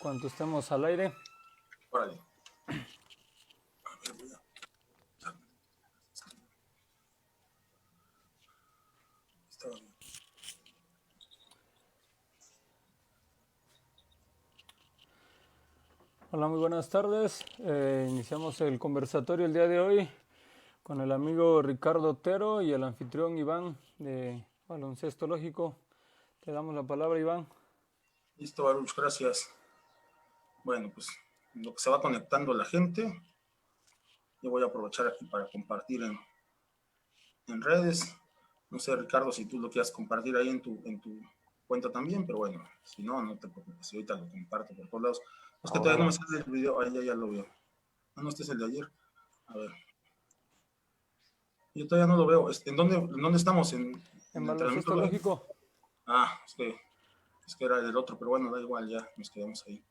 Cuando estemos al aire. Órale. Hola, muy buenas tardes. Iniciamos el conversatorio el día de hoy con el amigo Ricardo Otero y el anfitrión Iván de Baloncesto Lógico. Te damos la palabra, Iván. Listo, Baruch, gracias. Bueno, pues lo que se va conectando la gente, yo voy a aprovechar aquí para compartir en redes. No sé, Ricardo, si tú lo quieras compartir ahí en tu cuenta también, pero bueno, si no, no te preocupes, ahorita lo comparto por todos lados. Es que todavía no me sale el video, ahí ya lo veo. No, este es el de ayer. A ver. Yo todavía no lo veo. ¿En dónde estamos? ¿En Baloncesto Lógico? Ah, es que era el otro, pero bueno, da igual, ya nos quedamos ahí.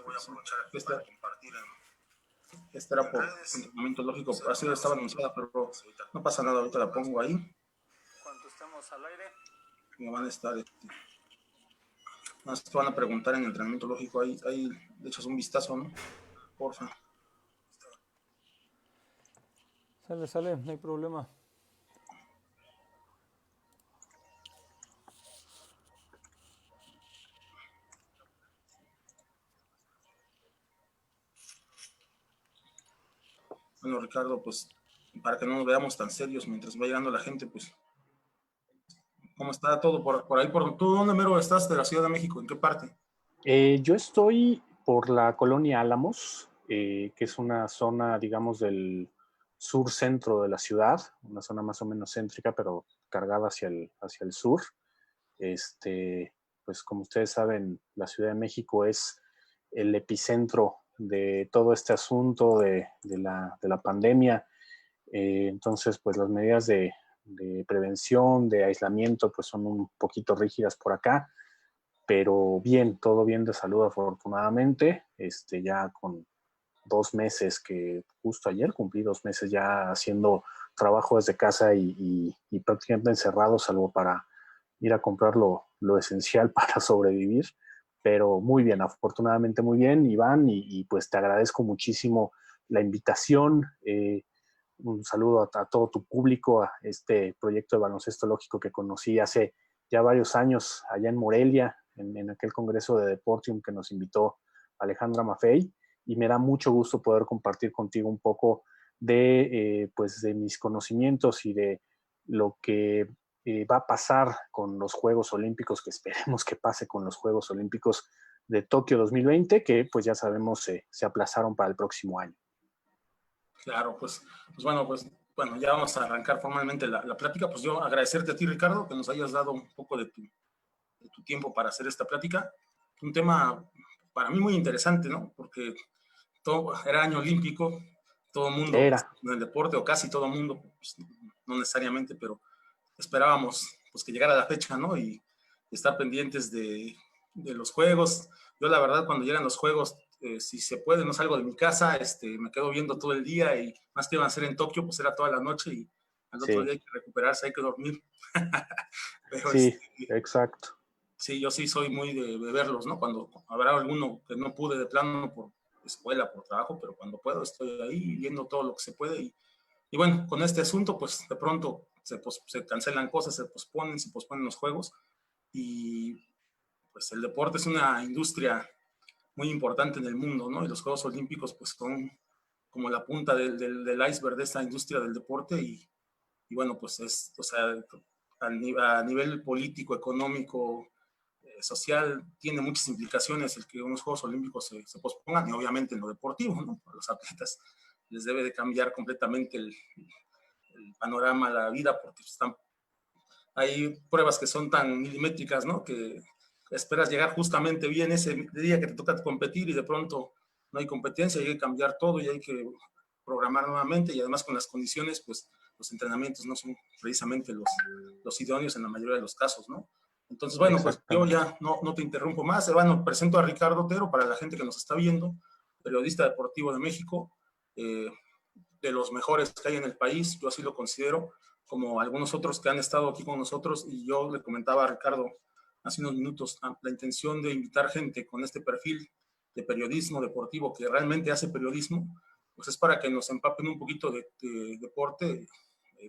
Voy a aprovechar aquí para compartir. Este era por entrenamiento lógico, así estaba anunciada, pero no pasa nada, ahorita la pongo ahí. Cuando estemos al aire. Me van a estar, más te van a preguntar en entrenamiento lógico, ahí le echas un vistazo, ¿no? Porfa. Sale, no hay problema. Bueno, Ricardo, pues para que no nos veamos tan serios mientras va llegando la gente, pues, ¿cómo está todo por ahí? ¿Tú dónde mero estás de la Ciudad de México? ¿En qué parte? Yo estoy por la colonia Álamos, que es una zona, digamos, del sur-centro de la ciudad, una zona más o menos céntrica, pero cargada hacia el sur. Pues como ustedes saben, la Ciudad de México es el epicentro de todo este asunto de la pandemia. Entonces, pues las medidas de prevención, de aislamiento, pues son un poquito rígidas por acá, pero bien, todo bien de salud afortunadamente, ya con 2 meses, que justo ayer cumplí 2 meses ya haciendo trabajo desde casa y prácticamente encerrado, salvo para ir a comprar lo esencial para sobrevivir, pero muy bien, afortunadamente muy bien, Iván, y pues te agradezco muchísimo la invitación. Un saludo a todo tu público, a este proyecto de baloncesto lógico que conocí hace ya varios años allá en Morelia, en aquel congreso de Deportium que nos invitó Alejandra Maffei, y me da mucho gusto poder compartir contigo un poco pues de mis conocimientos y de lo que va a pasar con los Juegos Olímpicos, que esperemos que pase con los Juegos Olímpicos de Tokio 2020, que pues ya sabemos se aplazaron para el próximo año. Claro, pues bueno, ya vamos a arrancar formalmente la plática. Pues yo agradecerte a ti, Ricardo, que nos hayas dado un poco de tu tiempo para hacer esta plática. Un tema para mí muy interesante, ¿no? Porque era año olímpico, todo el mundo en el deporte, o casi todo el mundo, pues, no necesariamente, pero esperábamos pues que llegara la fecha, ¿no? Y estar pendientes de los juegos. Yo la verdad, cuando llegan los juegos, si se puede, no salgo de mi casa, me quedo viendo todo el día, y más que iban a ser en Tokio, pues era toda la noche, y al otro día hay que recuperarse, hay que dormir. Pero sí, exacto. Sí, yo sí soy muy de verlos, ¿no? Cuando habrá alguno que no pude de plano por escuela, por trabajo, pero cuando puedo estoy ahí viendo todo lo que se puede. Y bueno, con este asunto, pues de pronto se cancelan cosas, se posponen los juegos, y pues el deporte es una industria muy importante en el mundo, ¿no? Y los Juegos Olímpicos pues son como la punta del iceberg de esta industria del deporte, y bueno, pues o sea, a nivel político, económico, social, tiene muchas implicaciones el que unos Juegos Olímpicos se pospongan, y obviamente en lo deportivo, ¿no? Para los atletas les debe de cambiar completamente el panorama, la vida, porque hay pruebas que son tan milimétricas, ¿no? Que esperas llegar justamente bien ese día que te toca competir, y de pronto no hay competencia, y hay que cambiar todo y hay que programar nuevamente, y además con las condiciones, pues los entrenamientos no son precisamente los idóneos en la mayoría de los casos, ¿no? Entonces, bueno, pues yo ya no te interrumpo más. Bueno, presento a Ricardo Otero para la gente que nos está viendo, periodista deportivo de México, de los mejores que hay en el país, yo así lo considero, como algunos otros que han estado aquí con nosotros, y yo le comentaba a Ricardo hace unos minutos, la intención de invitar gente con este perfil de periodismo deportivo que realmente hace periodismo, pues es para que nos empapen un poquito de deporte,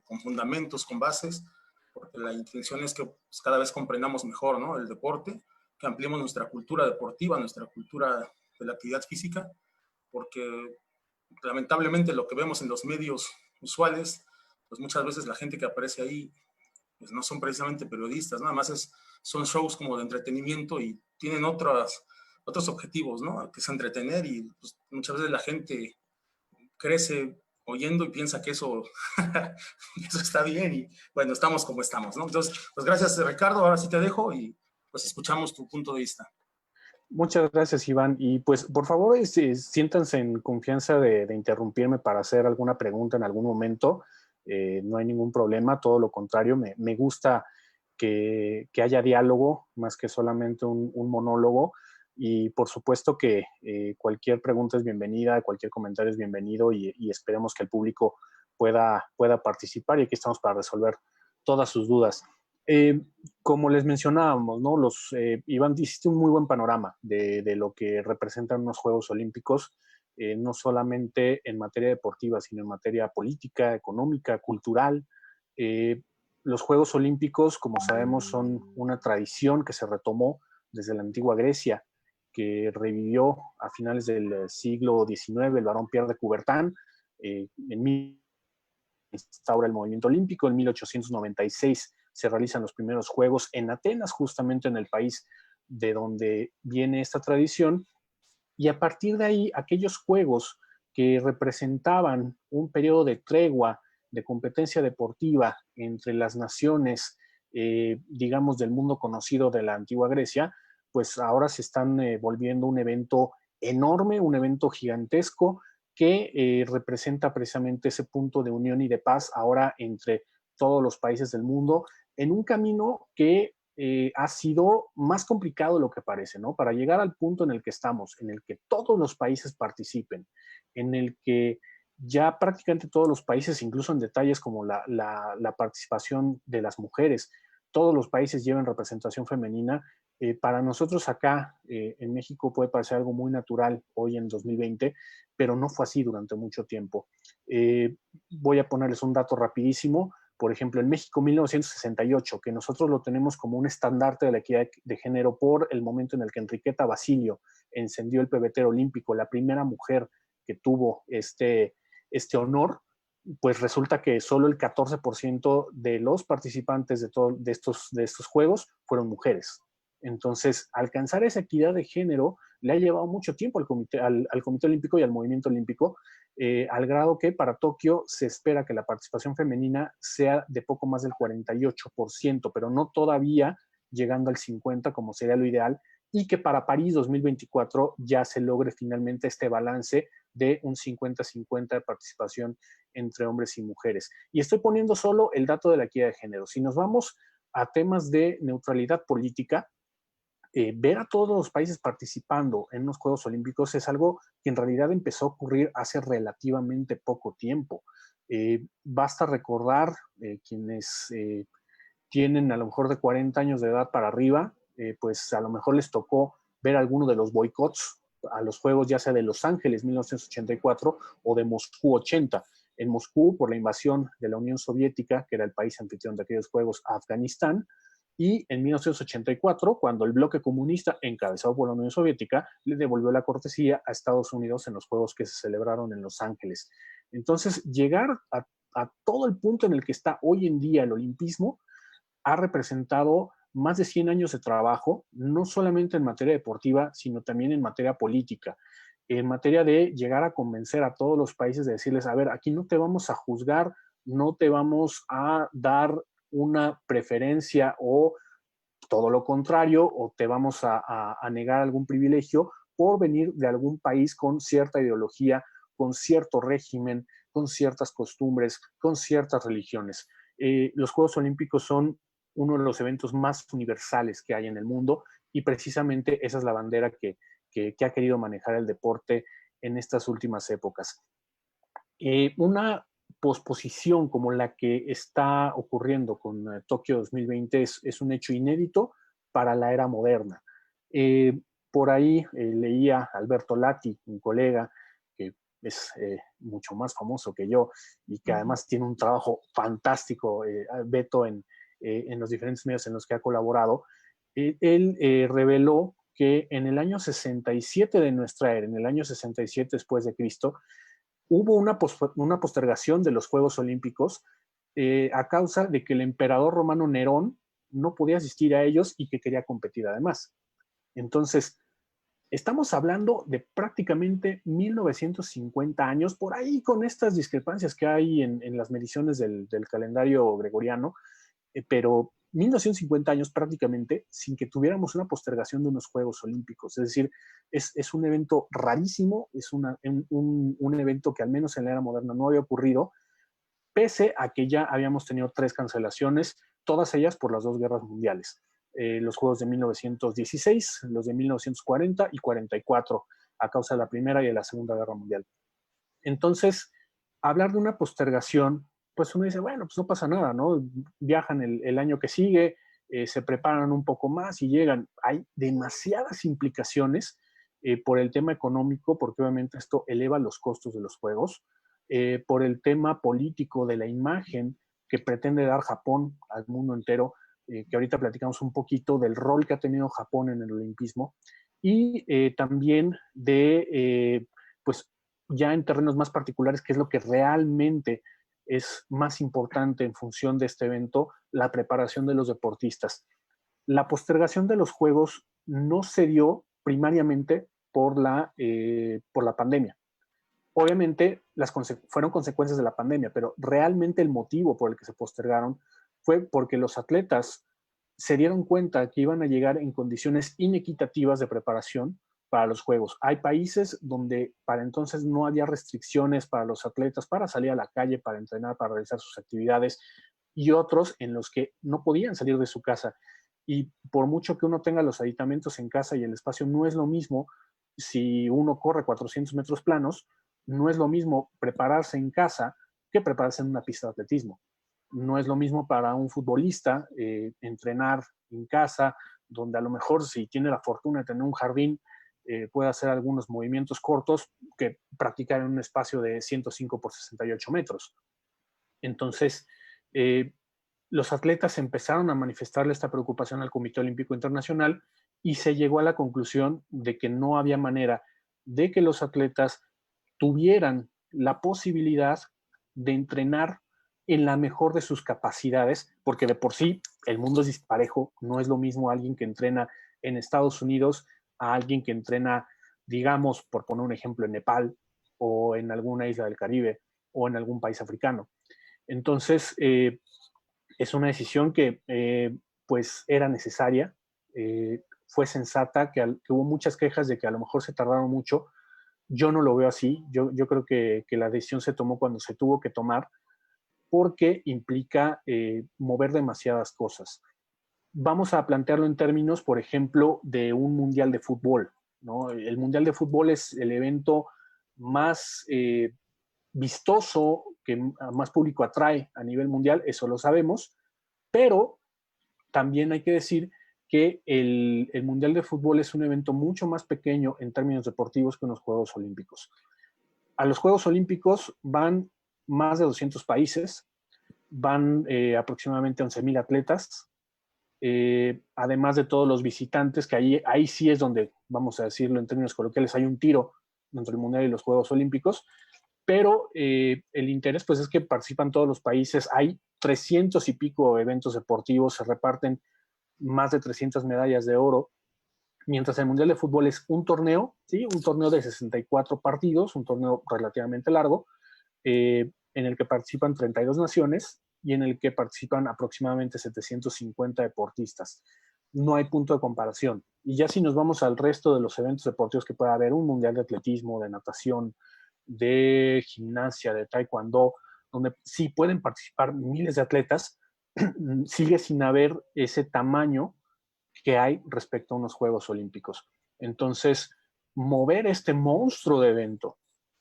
con fundamentos, con bases, porque la intención es que pues, cada vez comprendamos mejor, ¿no?, el deporte, que ampliemos nuestra cultura deportiva, nuestra cultura de la actividad física, porque lamentablemente lo que vemos en los medios usuales, pues muchas veces la gente que aparece ahí pues no son precisamente periodistas, nada más son shows como de entretenimiento y tienen otros objetivos, ¿no?, que es entretener, y pues, muchas veces la gente crece oyendo y piensa que eso, eso está bien, y bueno, estamos como estamos, ¿no? Entonces, pues gracias, Ricardo, ahora sí te dejo y pues escuchamos tu punto de vista. Muchas gracias, Iván. Y pues, por favor, siéntanse en confianza de interrumpirme para hacer alguna pregunta en algún momento. No hay ningún problema, todo lo contrario. Me gusta que haya diálogo más que solamente un monólogo. Y por supuesto que cualquier pregunta es bienvenida, cualquier comentario es bienvenido, y esperemos que el público pueda participar, y aquí estamos para resolver todas sus dudas. Como les mencionábamos, ¿no? Iván, hiciste un muy buen panorama de lo que representan unos Juegos Olímpicos, no solamente en materia deportiva, sino en materia política, económica, cultural. Los Juegos Olímpicos, como sabemos, son una tradición que se retomó desde la antigua Grecia, que revivió a finales del siglo XIX el barón Pierre de Coubertin. Instaura el movimiento olímpico. En 1896 se realizan los primeros Juegos en Atenas, justamente en el país de donde viene esta tradición, y a partir de ahí aquellos Juegos que representaban un periodo de tregua, de competencia deportiva entre las naciones, digamos, del mundo conocido de la antigua Grecia, pues ahora se están volviendo un evento enorme, un evento gigantesco, que representa precisamente ese punto de unión y de paz ahora entre todos los países del mundo, en un camino que ha sido más complicado de lo que parece, ¿no? Para llegar al punto en el que estamos, en el que todos los países participen, en el que ya prácticamente todos los países, incluso en detalles como la participación de las mujeres, todos los países lleven representación femenina. Para nosotros acá en México puede parecer algo muy natural hoy en 2020, pero no fue así durante mucho tiempo. Voy a ponerles un dato rapidísimo. Por ejemplo, en México 1968, que nosotros lo tenemos como un estandarte de la equidad de género por el momento en el que Enriqueta Basilio encendió el pebetero olímpico, la primera mujer que tuvo este honor, pues resulta que solo el 14% de los participantes de estos Juegos fueron mujeres. Entonces, alcanzar esa equidad de género le ha llevado mucho tiempo al Comité Olímpico y al Movimiento Olímpico, al grado que para Tokio se espera que la participación femenina sea de poco más del 48%, pero no todavía llegando al 50% como sería lo ideal, y que para París 2024 ya se logre finalmente este balance de un 50-50 de participación entre hombres y mujeres. Y estoy poniendo solo el dato de la equidad de género. Si nos vamos a temas de neutralidad política, ver a todos los países participando en los Juegos Olímpicos es algo que en realidad empezó a ocurrir hace relativamente poco tiempo. Basta recordar quienes tienen a lo mejor de 40 años de edad para arriba, pues a lo mejor les tocó ver alguno de los boicots a los Juegos, ya sea de Los Ángeles 1984 o de Moscú 80. En Moscú, por la invasión de la Unión Soviética, que era el país anfitrión de aquellos Juegos, a Afganistán, y en 1984, cuando el bloque comunista, encabezado por la Unión Soviética, le devolvió la cortesía a Estados Unidos en los Juegos que se celebraron en Los Ángeles. Entonces, llegar a todo el punto en el que está hoy en día el olimpismo ha representado más de 100 años de trabajo, no solamente en materia deportiva, sino también en materia política, en materia de llegar a convencer a todos los países de decirles, a ver, aquí no te vamos a juzgar, no te vamos a dar una preferencia o todo lo contrario, o te vamos a negar algún privilegio por venir de algún país con cierta ideología, con cierto régimen, con ciertas costumbres, con ciertas religiones. Los Juegos Olímpicos son uno de los eventos más universales que hay en el mundo, y precisamente esa es la bandera que ha querido manejar el deporte en estas últimas épocas. Una posposición como la que está ocurriendo con Tokio 2020 es un hecho inédito para la era moderna. Por ahí leía a Alberto Lati, un colega que es mucho más famoso que yo y que además tiene un trabajo fantástico, Beto, en los diferentes medios en los que ha colaborado. Él reveló que en el año 67 de nuestra era, en el año 67 después de Cristo, hubo una postergación de los Juegos Olímpicos a causa de que el emperador romano Nerón no podía asistir a ellos y que quería competir además. Entonces, estamos hablando de prácticamente 1950 años, por ahí con estas discrepancias que hay en las mediciones del calendario gregoriano, pero 1950 años prácticamente sin que tuviéramos una postergación de unos Juegos Olímpicos. Es decir, es un evento rarísimo, es un evento que al menos en la era moderna no había ocurrido, pese a que ya habíamos tenido 3 cancelaciones, todas ellas por las 2 guerras mundiales. Los Juegos de 1916, los de 1940 y 44, a causa de la Primera y de la Segunda Guerra Mundial. Entonces, hablar de una postergación, pues uno dice, bueno, pues no pasa nada, ¿no? Viajan el año que sigue, se preparan un poco más y llegan. Hay demasiadas implicaciones por el tema económico, porque obviamente esto eleva los costos de los juegos, por el tema político de la imagen que pretende dar Japón al mundo entero, que ahorita platicamos un poquito del rol que ha tenido Japón en el olimpismo, y también de, pues, ya en terrenos más particulares, qué es lo que realmente es más importante en función de este evento, la preparación de los deportistas. La postergación de los Juegos no se dio primariamente por la pandemia. Obviamente fueron consecuencias de la pandemia, pero realmente el motivo por el que se postergaron fue porque los atletas se dieron cuenta que iban a llegar en condiciones inequitativas de preparación para los Juegos. Hay países donde para entonces no había restricciones para los atletas para salir a la calle, para entrenar, para realizar sus actividades, y otros en los que no podían salir de su casa. Y por mucho que uno tenga los aditamentos en casa y el espacio no es lo mismo, si uno corre 400 metros planos, no es lo mismo prepararse en casa que prepararse en una pista de atletismo. No es lo mismo para un futbolista entrenar en casa, donde a lo mejor si tiene la fortuna de tener un jardín, puede hacer algunos movimientos cortos que practicar en un espacio de 105 por 68 metros. Entonces, los atletas empezaron a manifestarle esta preocupación al Comité Olímpico Internacional y se llegó a la conclusión de que no había manera de que los atletas tuvieran la posibilidad de entrenar en la mejor de sus capacidades, porque de por sí el mundo es disparejo, no es lo mismo alguien que entrena en Estados Unidos a alguien que entrena, digamos, por poner un ejemplo, en Nepal o en alguna isla del Caribe o en algún país africano. Entonces, es una decisión que pues era necesaria, fue sensata, que hubo muchas quejas de que a lo mejor se tardaron mucho. Yo no lo veo así, yo creo que la decisión se tomó cuando se tuvo que tomar, porque implica mover demasiadas cosas. Vamos a plantearlo en términos, por ejemplo, de un mundial de fútbol, ¿no? El mundial de fútbol es el evento más vistoso, que más público atrae a nivel mundial, eso lo sabemos, pero también hay que decir que el Mundial de Fútbol es un evento mucho más pequeño en términos deportivos que los Juegos Olímpicos. A los Juegos Olímpicos van más de 200 países, van aproximadamente 11,000 atletas, además de todos los visitantes, que ahí sí es donde, vamos a decirlo en términos coloquiales, hay un tiro entre el Mundial y los Juegos Olímpicos, pero el interés pues es que participan todos los países, hay 300 y pico eventos deportivos, se reparten más de 300 medallas de oro, mientras el Mundial de Fútbol es un torneo, ¿sí? Un torneo de 64 partidos, un torneo relativamente largo, en el que participan 32 naciones y en el que participan aproximadamente 750 deportistas. No hay punto de comparación. Y ya si nos vamos al resto de los eventos deportivos que pueda haber, un mundial de atletismo, de natación, de gimnasia, de taekwondo, donde sí pueden participar miles de atletas, sigue sin haber ese tamaño que hay respecto a unos Juegos Olímpicos. Entonces, mover este monstruo de evento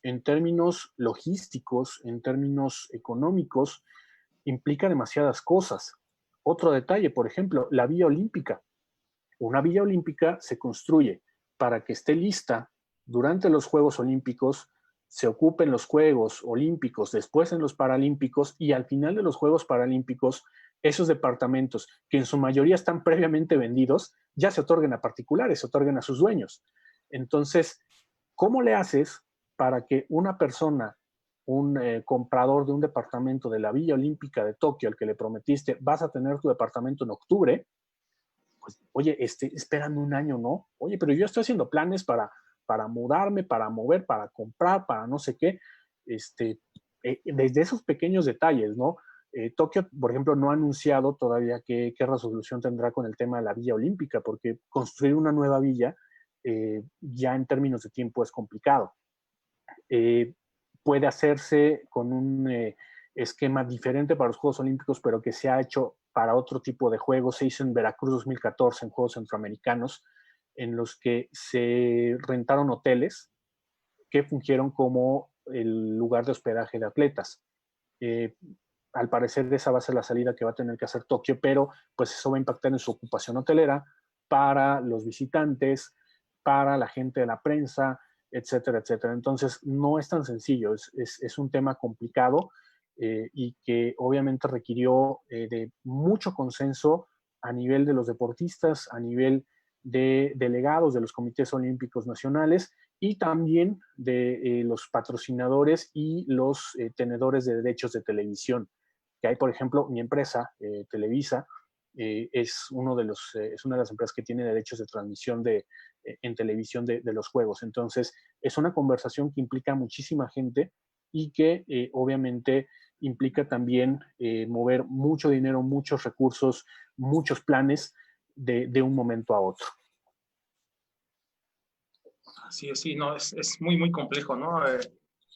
en términos logísticos, en términos económicos, implica demasiadas cosas. Otro detalle, por ejemplo, la Villa Olímpica. Una Villa Olímpica se construye para que esté lista durante los Juegos Olímpicos, se ocupen los Juegos Olímpicos, después en los Paralímpicos, y al final de los Juegos Paralímpicos, esos departamentos, que en su mayoría están previamente vendidos, ya se otorguen a particulares, se otorguen a sus dueños. Entonces, ¿cómo le haces para que una persona, un comprador de un departamento de la Villa Olímpica de Tokio, al que le prometiste, vas a tener tu departamento en octubre? Pues, oye, espérame un año, ¿no? Oye, pero yo estoy haciendo planes para mudarme, para mover, para comprar, para no sé qué. Desde esos pequeños detalles, ¿no? Tokio, por ejemplo, no ha anunciado todavía qué resolución tendrá con el tema de la Villa Olímpica, porque construir una nueva villa ya en términos de tiempo es complicado. Puede hacerse con un esquema diferente para los Juegos Olímpicos, pero que se ha hecho para otro tipo de juegos. Se hizo en Veracruz 2014, en Juegos Centroamericanos, en los que se rentaron hoteles que fungieron como el lugar de hospedaje de atletas. Al parecer esa va a ser la salida que va a tener que hacer Tokio, pero pues eso va a impactar en su ocupación hotelera para los visitantes, para la gente de la prensa, etcétera, etcétera. Entonces no es tan sencillo, es un tema complicado y que obviamente requirió de mucho consenso a nivel de los deportistas, a nivel de delegados de los comités olímpicos nacionales y también de los patrocinadores y los tenedores de derechos de televisión. Que hay, por ejemplo, mi empresa, Televisa, es una de las empresas que tiene derechos de transmisión en televisión de los juegos. Entonces, es una conversación que implica a muchísima gente y que obviamente implica también mover mucho dinero, muchos recursos, muchos planes de un momento a otro. Así es, sí, no, es muy, muy complejo, ¿no?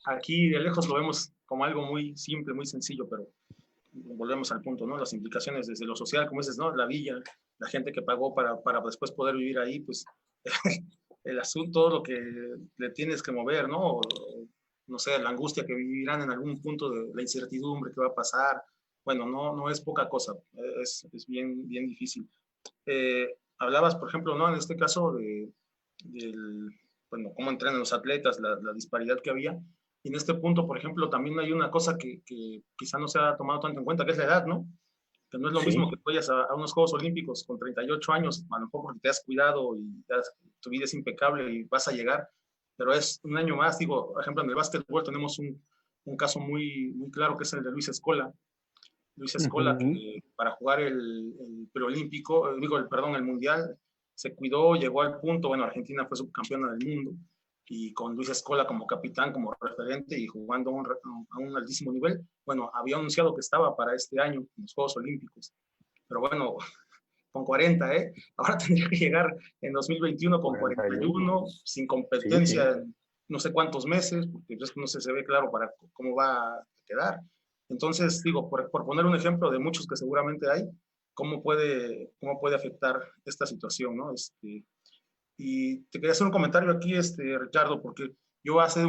Aquí de lejos lo vemos como algo muy simple, muy sencillo, pero volvemos al punto, ¿no? Las implicaciones desde lo social, como dices, ¿no? La villa, la gente que pagó para después poder vivir ahí, pues el asunto, todo lo que le tienes que mover, ¿no? O, no sé, la angustia que vivirán en algún punto de la incertidumbre que va a pasar. Bueno, no es poca cosa, es bien, bien difícil. Hablabas, por ejemplo, ¿no? En este caso bueno, cómo entrenan los atletas, la disparidad que había. Y en este punto, por ejemplo, también hay una cosa que quizá no se ha tomado tanto en cuenta, que es la edad, ¿no? Que no es lo mismo que tú vayas a unos Juegos Olímpicos con 38 años, a lo mejor porque te has cuidado y tu vida es impecable y vas a llegar, pero es un año más. Digo, por ejemplo, en el básquetbol tenemos un caso muy, muy claro que es el de Luis Scola. Luis Scola, que para jugar el preolímpico, el mundial, se cuidó, llegó al punto, bueno, Argentina fue subcampeona del mundo, y con Luis Scola como capitán, como referente y jugando a un altísimo nivel, bueno, había anunciado que estaba para este año en los Juegos Olímpicos, pero bueno, con 40, ahora tendría que llegar en 2021 con 41, sin competencia, sí. No sé cuántos meses, porque no se ve claro para cómo va a quedar. Entonces, digo, por poner un ejemplo de muchos que seguramente hay, cómo puede afectar esta situación, ¿no? Y te quería hacer un comentario aquí, Ricardo, porque yo hace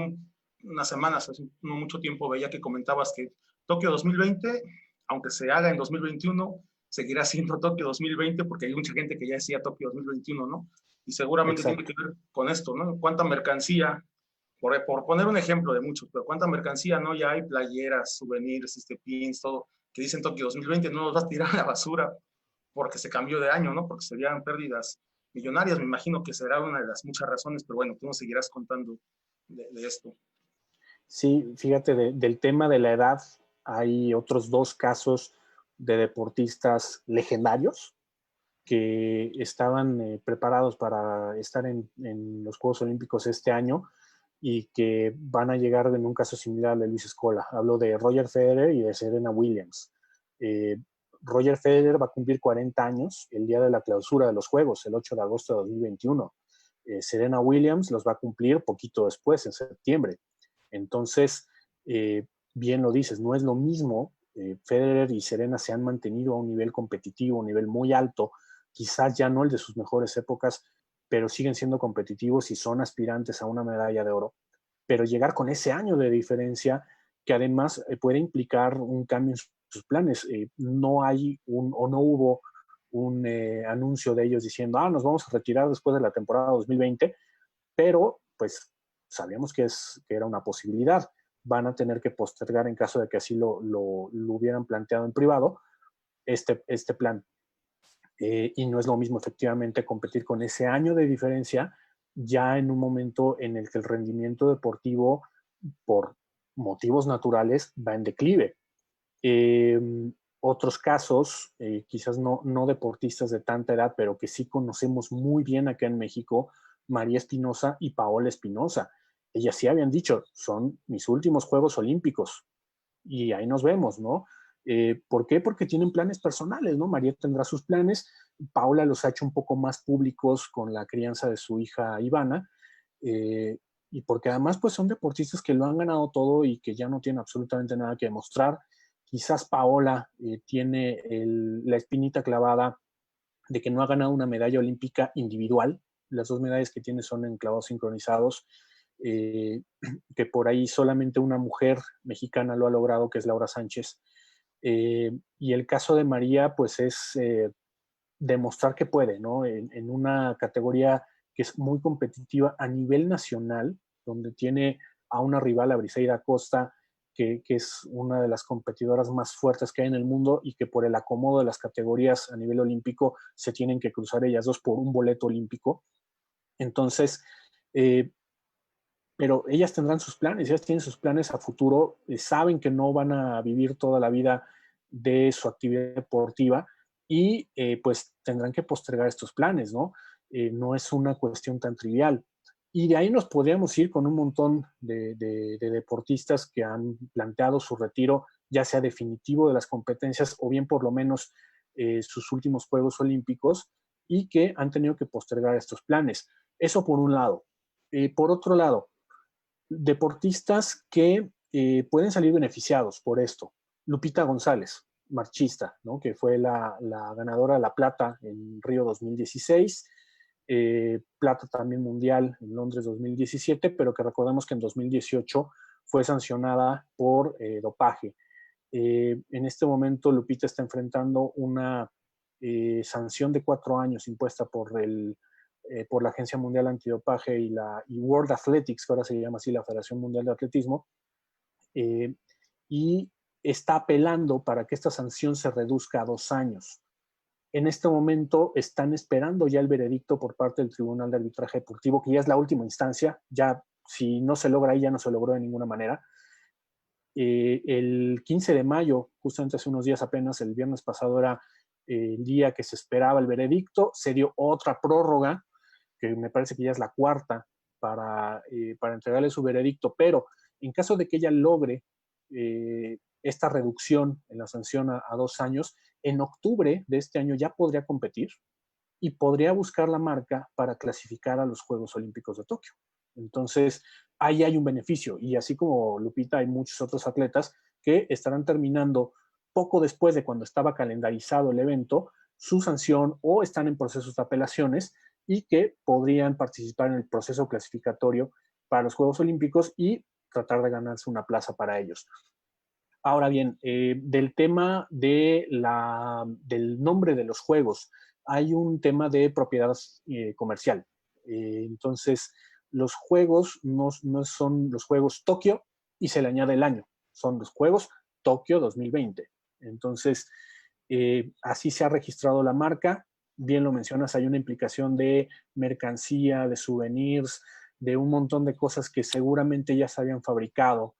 unas semanas, hace no mucho tiempo, veía que comentabas que Tokio 2020, aunque se haga en 2021, seguirá siendo Tokio 2020 porque hay mucha gente que ya decía Tokio 2021, ¿no? Y seguramente tiene que ver con esto, ¿no? ¿Cuánta mercancía, por poner un ejemplo de muchos, pero cuánta mercancía, ¿no? Ya hay playeras, souvenirs, pins, todo, que dicen Tokio 2020, no los vas a tirar a la basura porque se cambió de año, ¿no? Porque serían pérdidas millonarias, me imagino que será una de las muchas razones, pero bueno, tú nos seguirás contando de esto. Sí, fíjate, del tema de la edad, hay otros dos casos de deportistas legendarios que estaban preparados para estar en los Juegos Olímpicos este año y que van a llegar en un caso similar al de Luis Scola. Hablo de Roger Federer y de Serena Williams. Roger Federer va a cumplir 40 años el día de la clausura de los Juegos, el 8 de agosto de 2021. Serena Williams los va a cumplir poquito después, en septiembre. Entonces, bien lo dices, no es lo mismo. Federer y Serena se han mantenido a un nivel competitivo, a un nivel muy alto, quizás ya no el de sus mejores épocas, pero siguen siendo competitivos y son aspirantes a una medalla de oro. pero llegar con ese año de diferencia que además puede implicar un cambio en sus planes. No hay o no hubo un anuncio de ellos diciendo, nos vamos a retirar después de la temporada 2020, pero pues sabíamos que era una posibilidad. Van a tener que postergar, en caso de que así lo hubieran planteado en privado, este plan. Y no es lo mismo efectivamente competir con ese año de diferencia ya en un momento en el que el rendimiento deportivo, por motivos naturales, va en declive. Otros casos, quizás no deportistas de tanta edad, pero que sí conocemos muy bien acá en México, María Espinosa y Paola Espinosa. Ellas sí habían dicho, son mis últimos Juegos Olímpicos y ahí nos vemos, ¿no? ¿Por qué? Porque tienen planes personales, ¿no? María tendrá sus planes, Paola los ha hecho un poco más públicos con la crianza de su hija Ivana, y porque además pues son deportistas que lo han ganado todo y que ya no tienen absolutamente nada que demostrar. Quizás Paola tiene la espinita clavada de que no ha ganado una medalla olímpica individual. Las 2 medallas que tiene son en clavados sincronizados, que por ahí solamente una mujer mexicana lo ha logrado, que es Laura Sánchez. Y el caso de María, pues es demostrar que puede, ¿no? En una categoría que es muy competitiva a nivel nacional, donde tiene a una rival, a Briseida Acosta, que es una de las competidoras más fuertes que hay en el mundo y que por el acomodo de las categorías a nivel olímpico se tienen que cruzar ellas dos por un boleto olímpico. Entonces, pero ellas tendrán sus planes, ellas tienen sus planes a futuro, saben que no van a vivir toda la vida de su actividad deportiva y pues tendrán que postergar estos planes, ¿no? No es una cuestión tan trivial. Y de ahí nos podríamos ir con un montón de deportistas que han planteado su retiro, ya sea definitivo de las competencias o bien por lo menos sus últimos Juegos Olímpicos y que han tenido que postergar estos planes. Eso por un lado. Por otro lado, deportistas que pueden salir beneficiados por esto. Lupita González, marchista, ¿no? Que fue la ganadora de la plata en Río 2016, plata también mundial en Londres 2017, pero que recordemos que en 2018 fue sancionada por dopaje. En este momento Lupita está enfrentando una sanción de 4 años impuesta por la Agencia Mundial Antidopaje y World Athletics, que ahora se llama así la Federación Mundial de Atletismo, y está apelando para que esta sanción se reduzca a 2 años. En este momento están esperando ya el veredicto por parte del Tribunal de Arbitraje Deportivo, que ya es la última instancia, ya si no se logra ahí, ya no se logró de ninguna manera. El 15 de mayo, justamente hace unos días apenas, el viernes pasado era el día que se esperaba el veredicto, se dio otra prórroga, que me parece que ya es la cuarta, para entregarle su veredicto, pero en caso de que ella logre esta reducción en la sanción a 2 años, en octubre de este año ya podría competir y podría buscar la marca para clasificar a los Juegos Olímpicos de Tokio. Entonces, ahí hay un beneficio. Y así como Lupita, hay muchos otros atletas que estarán terminando poco después de cuando estaba calendarizado el evento su sanción o están en procesos de apelaciones y que podrían participar en el proceso clasificatorio para los Juegos Olímpicos y tratar de ganarse una plaza para ellos. Ahora bien, del tema del nombre de los juegos, hay un tema de propiedad comercial. Entonces, los juegos no son los Juegos Tokio y se le añade el año, son los Juegos Tokio 2020. Entonces, así se ha registrado la marca. Bien lo mencionas, hay una implicación de mercancía, de souvenirs, de un montón de cosas que seguramente ya se habían fabricado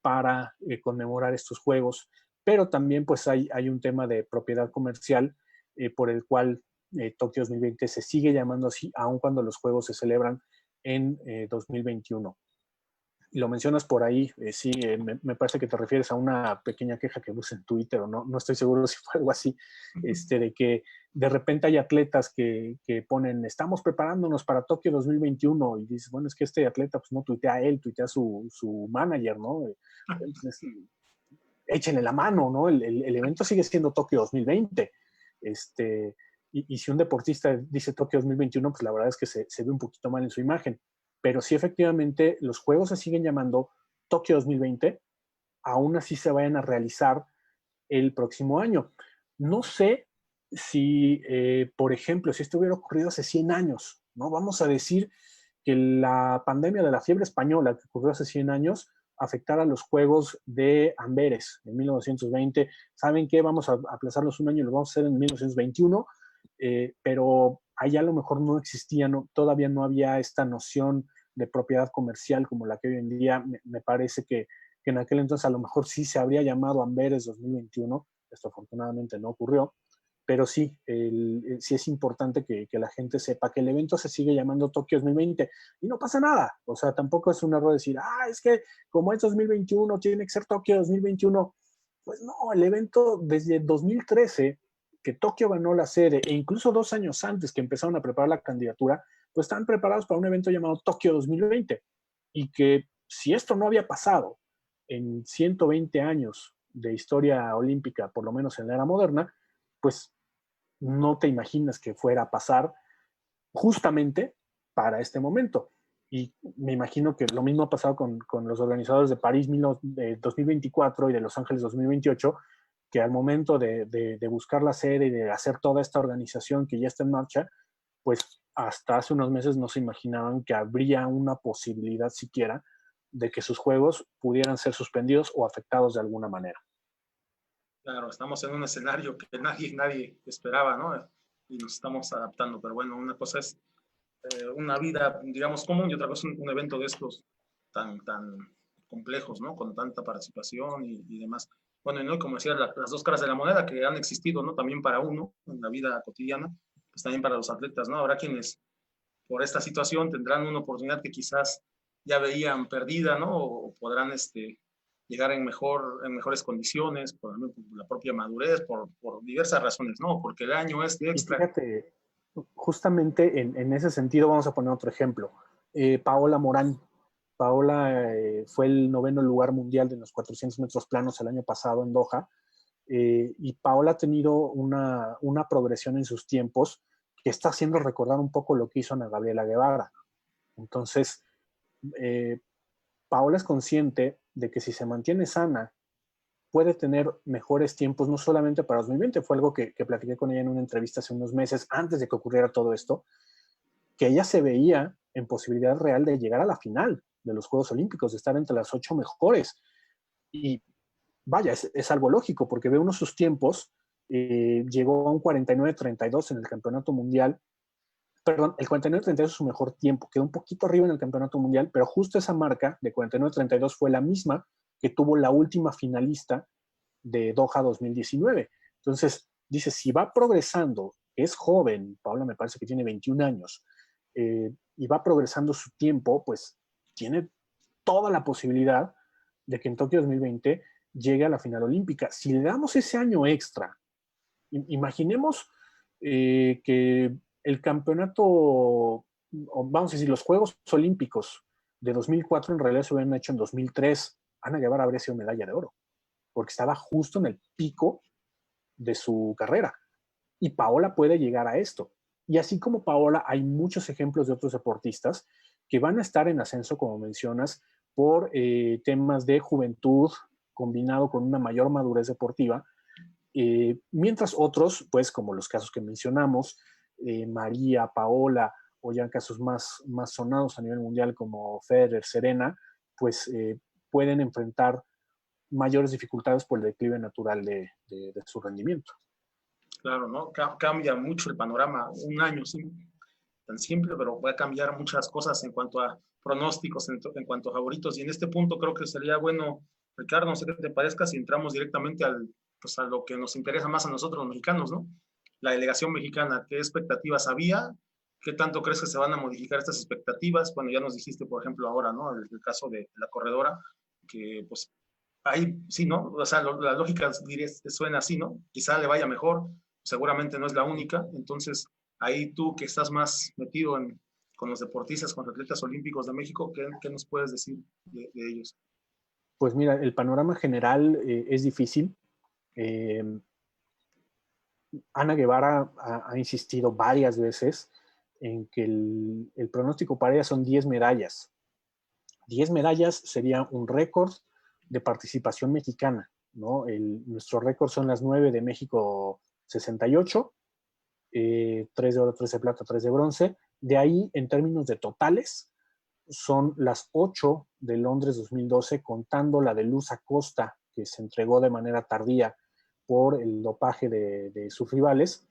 para conmemorar estos juegos, pero también pues hay un tema de propiedad comercial por el cual Tokio 2020 se sigue llamando así, aun cuando los juegos se celebran en 2021. Y lo mencionas por ahí, sí, me parece que te refieres a una pequeña queja que puse en Twitter, o no estoy seguro si fue algo así, de que de repente hay atletas que ponen, estamos preparándonos para Tokio 2021, y dices, bueno, es que este atleta pues no tuitea a él, tuitea a su manager, ¿no? Entonces, échenle la mano, ¿no? El evento sigue siendo Tokio 2020. Y si un deportista dice Tokio 2021, pues la verdad es que se ve un poquito mal en su imagen. pero sí efectivamente los juegos se siguen llamando Tokio 2020, aún así se vayan a realizar el próximo año. No sé si, por ejemplo, si esto hubiera ocurrido hace 100 años, ¿no? Vamos a decir que la pandemia de la fiebre española que ocurrió hace 100 años afectara a los Juegos de Amberes en 1920. ¿Saben qué? Vamos a aplazarlos un año y lo vamos a hacer en 1921, pero allá a lo mejor no existía, no, todavía no había esta noción de propiedad comercial como la que hoy en día. Me parece que en aquel entonces a lo mejor sí se habría llamado Amberes 2021, esto afortunadamente no ocurrió, pero sí, sí es importante que la gente sepa que el evento se sigue llamando Tokio 2020 y no pasa nada. O sea, tampoco es un error decir, es que como es 2021, tiene que ser Tokio 2021. Pues no, el evento desde 2013, que Tokio ganó la sede, e incluso 2 años antes que empezaron a preparar la candidatura, pues están preparados para un evento llamado Tokio 2020. Y que si esto no había pasado en 120 años de historia olímpica, por lo menos en la era moderna, pues no te imaginas que fuera a pasar justamente para este momento. Y me imagino que lo mismo ha pasado con los organizadores de París 2024 y de Los Ángeles 2028, que al momento de buscar la sede y de hacer toda esta organización que ya está en marcha, pues hasta hace unos meses no se imaginaban que habría una posibilidad siquiera de que sus juegos pudieran ser suspendidos o afectados de alguna manera. Claro, estamos en un escenario que nadie esperaba, ¿no? Y nos estamos adaptando, pero bueno, una cosa es una vida, digamos, común y otra cosa es un evento de estos tan complejos, ¿no? Con tanta participación y demás. Bueno, y no, como decía, las dos caras de la moneda que han existido, ¿no? También para uno en la vida cotidiana, pues también para los atletas, ¿no? Habrá quienes por esta situación tendrán una oportunidad que quizás ya veían perdida, ¿no? O podrán llegar en mejores condiciones, por la propia madurez, por diversas razones, ¿no? Porque el año extra. Y fíjate, justamente en ese sentido vamos a poner otro ejemplo. Paola Morán. Paola fue el 9º lugar mundial de los 400 metros planos el año pasado en Doha. Y Paola ha tenido una progresión en sus tiempos que está haciendo recordar un poco lo que hizo Ana Gabriela Guevara. Entonces, Paola es consciente de que si se mantiene sana, puede tener mejores tiempos, no solamente para 2020, fue algo que platiqué con ella en una entrevista hace unos meses, antes de que ocurriera todo esto, que ella se veía en posibilidad real de llegar a la final de los Juegos Olímpicos, de estar entre las 8 mejores. Y vaya, es algo lógico, porque ve uno sus tiempos, llegó a un 49.32 en el Campeonato Mundial. Perdón, el 49.32 es su mejor tiempo, quedó un poquito arriba en el Campeonato Mundial, pero justo esa marca de 49.32 fue la misma que tuvo la última finalista de Doha 2019. Entonces, dice, si va progresando, es joven, Paula me parece que tiene 21 años, y va progresando su tiempo, pues tiene toda la posibilidad de que en Tokio 2020 llegue a la final olímpica. Si le damos ese año extra, imaginemos que el campeonato, vamos a decir, los Juegos Olímpicos de 2004 en realidad se hubieran hecho en 2003, Ana Guevara habría sido medalla de oro, porque estaba justo en el pico de su carrera. Y Paola puede llegar a esto. Y así como Paola, hay muchos ejemplos de otros deportistas que van a estar en ascenso, como mencionas, por temas de juventud combinado con una mayor madurez deportiva, mientras otros, pues como los casos que mencionamos, María, Paola, o ya en casos más sonados a nivel mundial como Federer, Serena, pues pueden enfrentar mayores dificultades por el declive natural de su rendimiento. Claro, ¿no? Cambia mucho el panorama. Un año, sí, tan simple, pero va a cambiar muchas cosas en cuanto a pronósticos, en cuanto a favoritos. Y en este punto creo que sería bueno, Ricardo, no sé qué te parezca, si entramos directamente pues a lo que nos interesa más a nosotros los mexicanos, ¿no? La delegación mexicana, ¿qué expectativas había? ¿Qué tanto crees que se van a modificar estas expectativas? Bueno, ya nos dijiste, por ejemplo, ahora, ¿no? El caso de la corredora, que pues ahí sí, ¿no? O sea, la lógica suena así, ¿no? Quizá le vaya mejor, seguramente no es la única. Entonces, ahí tú que estás más metido con los deportistas, con los atletas olímpicos de México, ¿qué nos puedes decir de ellos? Pues mira, el panorama general es difícil. Ana Guevara ha insistido varias veces en que el pronóstico para ella son 10 medallas. 10 medallas sería un récord de participación mexicana, ¿no? Nuestro récord son las 9 de México 68, 3 de oro, 3 de plata, 3 de bronce. De ahí, en términos de totales, son las 8 de Londres 2012, contando la de Luz Acosta, que se entregó de manera tardía por el dopaje de sus rivales.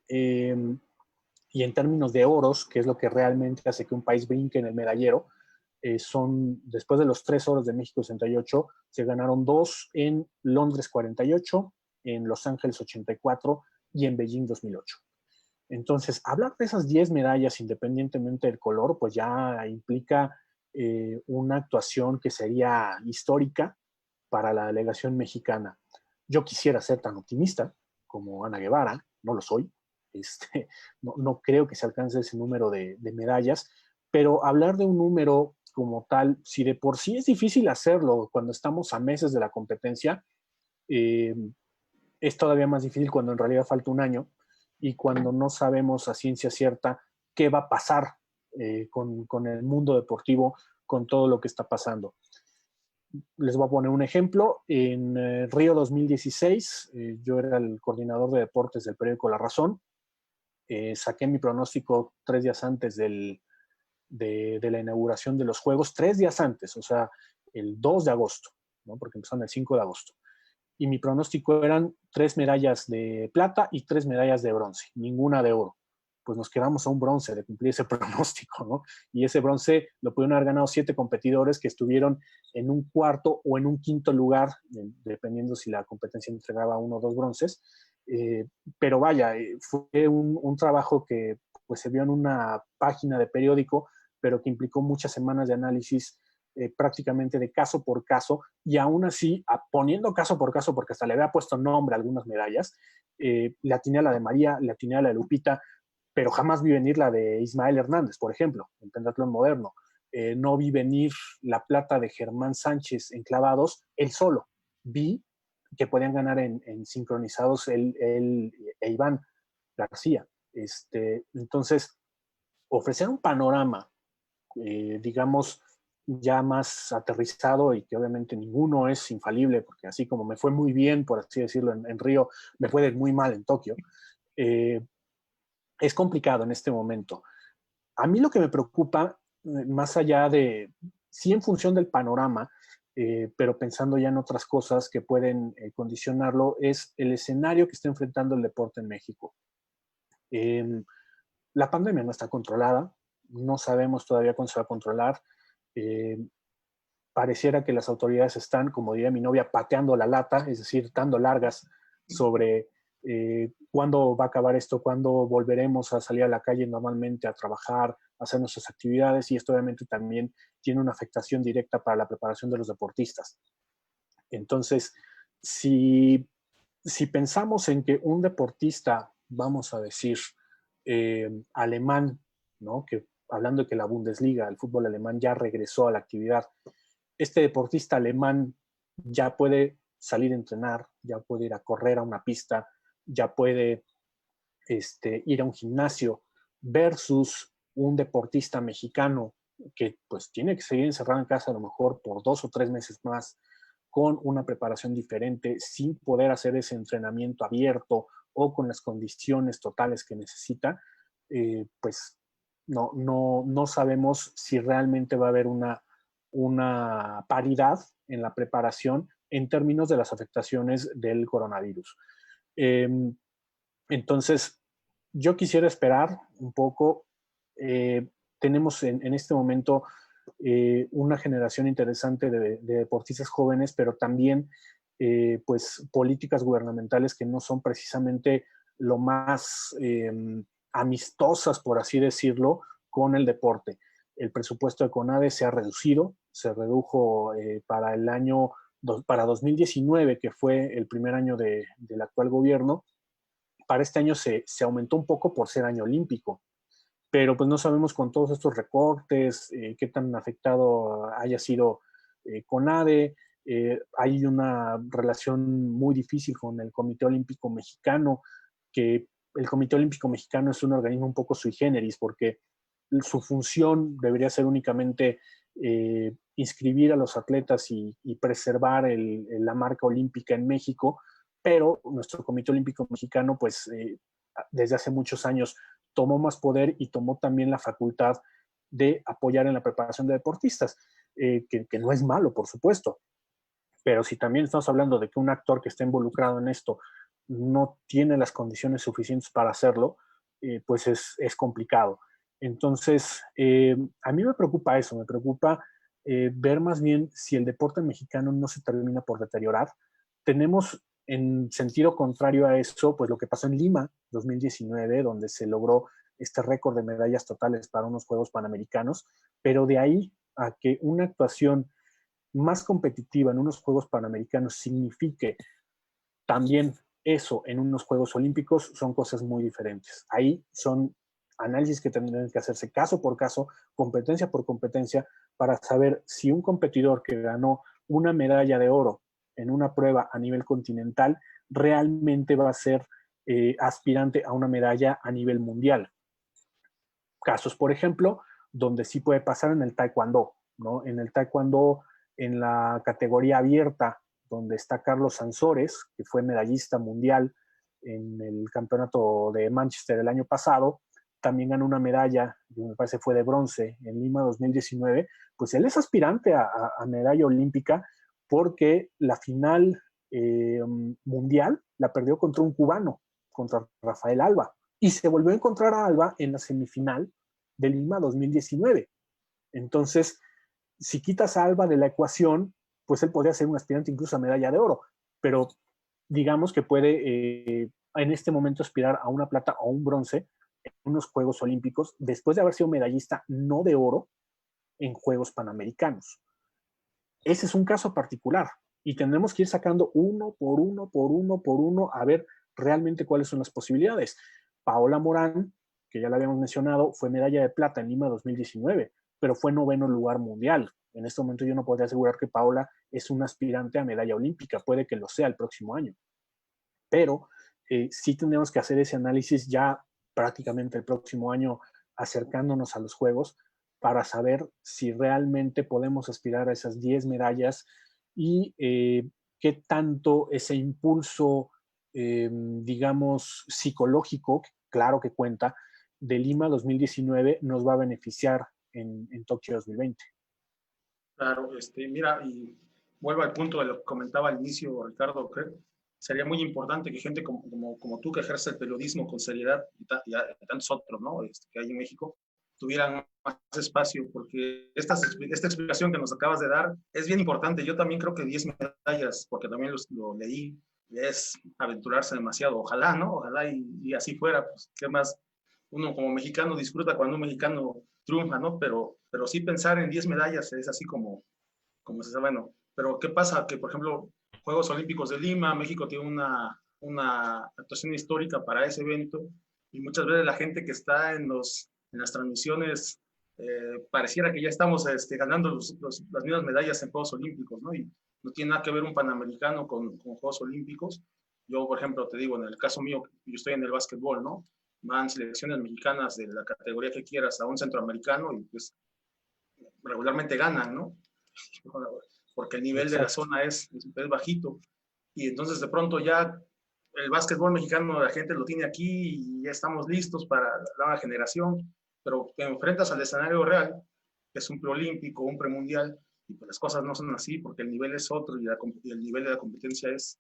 Y en términos de oros, que es lo que realmente hace que un país brinque en el medallero, son, después de los 3 oros de México 68, se ganaron 2 en Londres 48, en Los Ángeles 84 y en Beijing 2008. Entonces, hablar de esas 10 medallas independientemente del color, pues ya implica una actuación que sería histórica para la delegación mexicana. Yo quisiera ser tan optimista como Ana Guevara, no lo soy. No creo que se alcance ese número de medallas, pero hablar de un número como tal, si de por sí es difícil hacerlo cuando estamos a meses de la competencia, es todavía más difícil cuando en realidad falta un año y cuando no sabemos a ciencia cierta qué va a pasar con el mundo deportivo, con todo lo que está pasando. Les voy a poner un ejemplo. En Río 2016, yo era el coordinador de deportes del periódico La Razón. Saqué mi pronóstico 3 días antes de la inauguración de los Juegos, 3 días antes, o sea, el 2 de agosto, ¿no? Porque empezaron el 5 de agosto. Y mi pronóstico eran 3 medallas de plata y 3 medallas de bronce, ninguna de oro. Pues nos quedamos a un bronce de cumplir ese pronóstico, ¿no? Y ese bronce lo pudieron haber ganado 7 competidores que estuvieron en un cuarto o en un quinto lugar, dependiendo si la competencia entregaba 1 o 2 bronces. Pero vaya, fue un trabajo que pues, se vio en una página de periódico, pero que implicó muchas semanas de análisis prácticamente de caso por caso, y aún así, poniendo caso por caso, porque hasta le había puesto nombre a algunas medallas, le atiné a la de María, le atiné a la de Lupita, pero jamás vi venir la de Ismael Hernández, por ejemplo, en pentatlón moderno. No vi venir la plata de Germán Sánchez en clavados, él solo. Vi que podían ganar en sincronizados él e Iván García. Entonces, ofrecer un panorama, digamos, ya más aterrizado y que obviamente ninguno es infalible, porque así como me fue muy bien, por así decirlo, en Río, me fue muy mal en Tokio, es complicado en este momento. A mí lo que me preocupa, más allá de, sí en función del panorama, pero pensando ya en otras cosas que pueden condicionarlo, es el escenario que está enfrentando el deporte en México. La pandemia no está controlada, no sabemos todavía cuándo se va a controlar. Pareciera que las autoridades están, como diría mi novia, pateando la lata, es decir, dando largas sobre cuándo va a acabar esto, cuándo volveremos a salir a la calle normalmente a trabajar, a hacer nuestras actividades, y esto obviamente también tiene una afectación directa para la preparación de los deportistas. Entonces, si pensamos en que un deportista, vamos a decir, alemán, ¿no? Que hablando de que la Bundesliga, el fútbol alemán ya regresó a la actividad, este deportista alemán ya puede salir a entrenar, ya puede ir a correr a una pista, ya puede ir a un gimnasio, versus un deportista mexicano que pues tiene que seguir encerrado en casa a lo mejor por 2 o 3 meses más, con una preparación diferente, sin poder hacer ese entrenamiento abierto o con las condiciones totales que necesita, pues no sabemos si realmente va a haber una paridad en la preparación en términos de las afectaciones del coronavirus. Entonces, yo quisiera esperar un poco. Tenemos en este momento una generación interesante de deportistas jóvenes, pero también pues políticas gubernamentales que no son precisamente lo más amistosas, por así decirlo, con el deporte. El presupuesto de CONADE se ha reducido, se redujo para el año, para 2019, que fue el primer año del actual gobierno. Para este año se aumentó un poco por ser año olímpico, pero pues no sabemos con todos estos recortes qué tan afectado haya sido CONADE. Hay una relación muy difícil con el Comité Olímpico Mexicano, que el Comité Olímpico Mexicano es un organismo un poco sui generis, porque su función debería ser únicamente inscribir a los atletas y preservar la marca olímpica en México, pero nuestro Comité Olímpico Mexicano, pues desde hace muchos años tomó más poder y tomó también la facultad de apoyar en la preparación de deportistas, que no es malo, por supuesto, pero si también estamos hablando de que un actor que está involucrado en esto no tiene las condiciones suficientes para hacerlo, pues es complicado. Entonces, a mí me preocupa eso, me preocupa ver más bien si el deporte mexicano no se termina por deteriorar. Tenemos en sentido contrario a eso, pues lo que pasó en Lima 2019, donde se logró este récord de medallas totales para unos Juegos Panamericanos, pero de ahí a que una actuación más competitiva en unos Juegos Panamericanos signifique también eso en unos Juegos Olímpicos, son cosas muy diferentes. Ahí son análisis que tendrán que hacerse caso por caso, competencia por competencia, para saber si un competidor que ganó una medalla de oro en una prueba a nivel continental realmente va a ser aspirante a una medalla a nivel mundial. Casos, por ejemplo, donde sí puede pasar en el taekwondo, ¿no? En el taekwondo, en la categoría abierta, donde está Carlos Sansores, que fue medallista mundial en el campeonato de Manchester el año pasado, también ganó una medalla, me parece fue de bronce, en Lima 2019, pues él es aspirante a medalla olímpica porque la final mundial la perdió contra un cubano, contra Rafael Alba, y se volvió a encontrar a Alba en la semifinal de Lima 2019. Entonces, si quitas a Alba de la ecuación, pues él podría ser un aspirante incluso a medalla de oro, pero digamos que puede en este momento aspirar a una plata o un bronce en unos Juegos Olímpicos, después de haber sido medallista no de oro en Juegos Panamericanos. Ese es un caso particular y tendremos que ir sacando uno por uno a ver realmente cuáles son las posibilidades. Paola Morán, que ya la habíamos mencionado, fue medalla de plata en Lima 2019, pero fue 9º lugar mundial. En este momento yo no podría asegurar que Paola es una aspirante a medalla olímpica, puede que lo sea el próximo año, pero sí tendremos que hacer ese análisis ya prácticamente el próximo año, acercándonos a los Juegos, para saber si realmente podemos aspirar a esas 10 medallas y qué tanto ese impulso, digamos, psicológico, claro que cuenta, de Lima 2019 nos va a beneficiar en Tokio 2020. Claro, mira, y vuelvo al punto de lo que comentaba al inicio, Ricardo, que sería muy importante que gente como tú, que ejerce el periodismo con seriedad, y tantos otros, ¿no? Que hay en México, tuvieran más espacio, porque esta explicación que nos acabas de dar es bien importante. Yo también creo que 10 medallas, porque también lo leí, es aventurarse demasiado. Ojalá, ¿no? Ojalá y así fuera. Pues, ¿qué más? Uno como mexicano disfruta cuando un mexicano triunfa, ¿no? Pero sí pensar en 10 medallas es así como se sabe, bueno. Pero ¿qué pasa? Que, por ejemplo, Juegos Olímpicos de Lima, México tiene una actuación histórica para ese evento, y muchas veces la gente que está en las transmisiones pareciera que ya estamos ganando las mismas medallas en Juegos Olímpicos, ¿no? Y no tiene nada que ver un Panamericano con Juegos Olímpicos. Yo, por ejemplo, te digo, en el caso mío, yo estoy en el básquetbol, ¿no? Van selecciones mexicanas de la categoría que quieras a un centroamericano y pues regularmente ganan, ¿no? Porque el nivel de la zona es bajito. Y entonces de pronto ya el básquetbol mexicano, la gente lo tiene aquí y ya estamos listos para la nueva generación, pero te enfrentas al escenario real, que es un preolímpico, un premundial, y pues las cosas no son así porque el nivel es otro y el nivel de la competencia es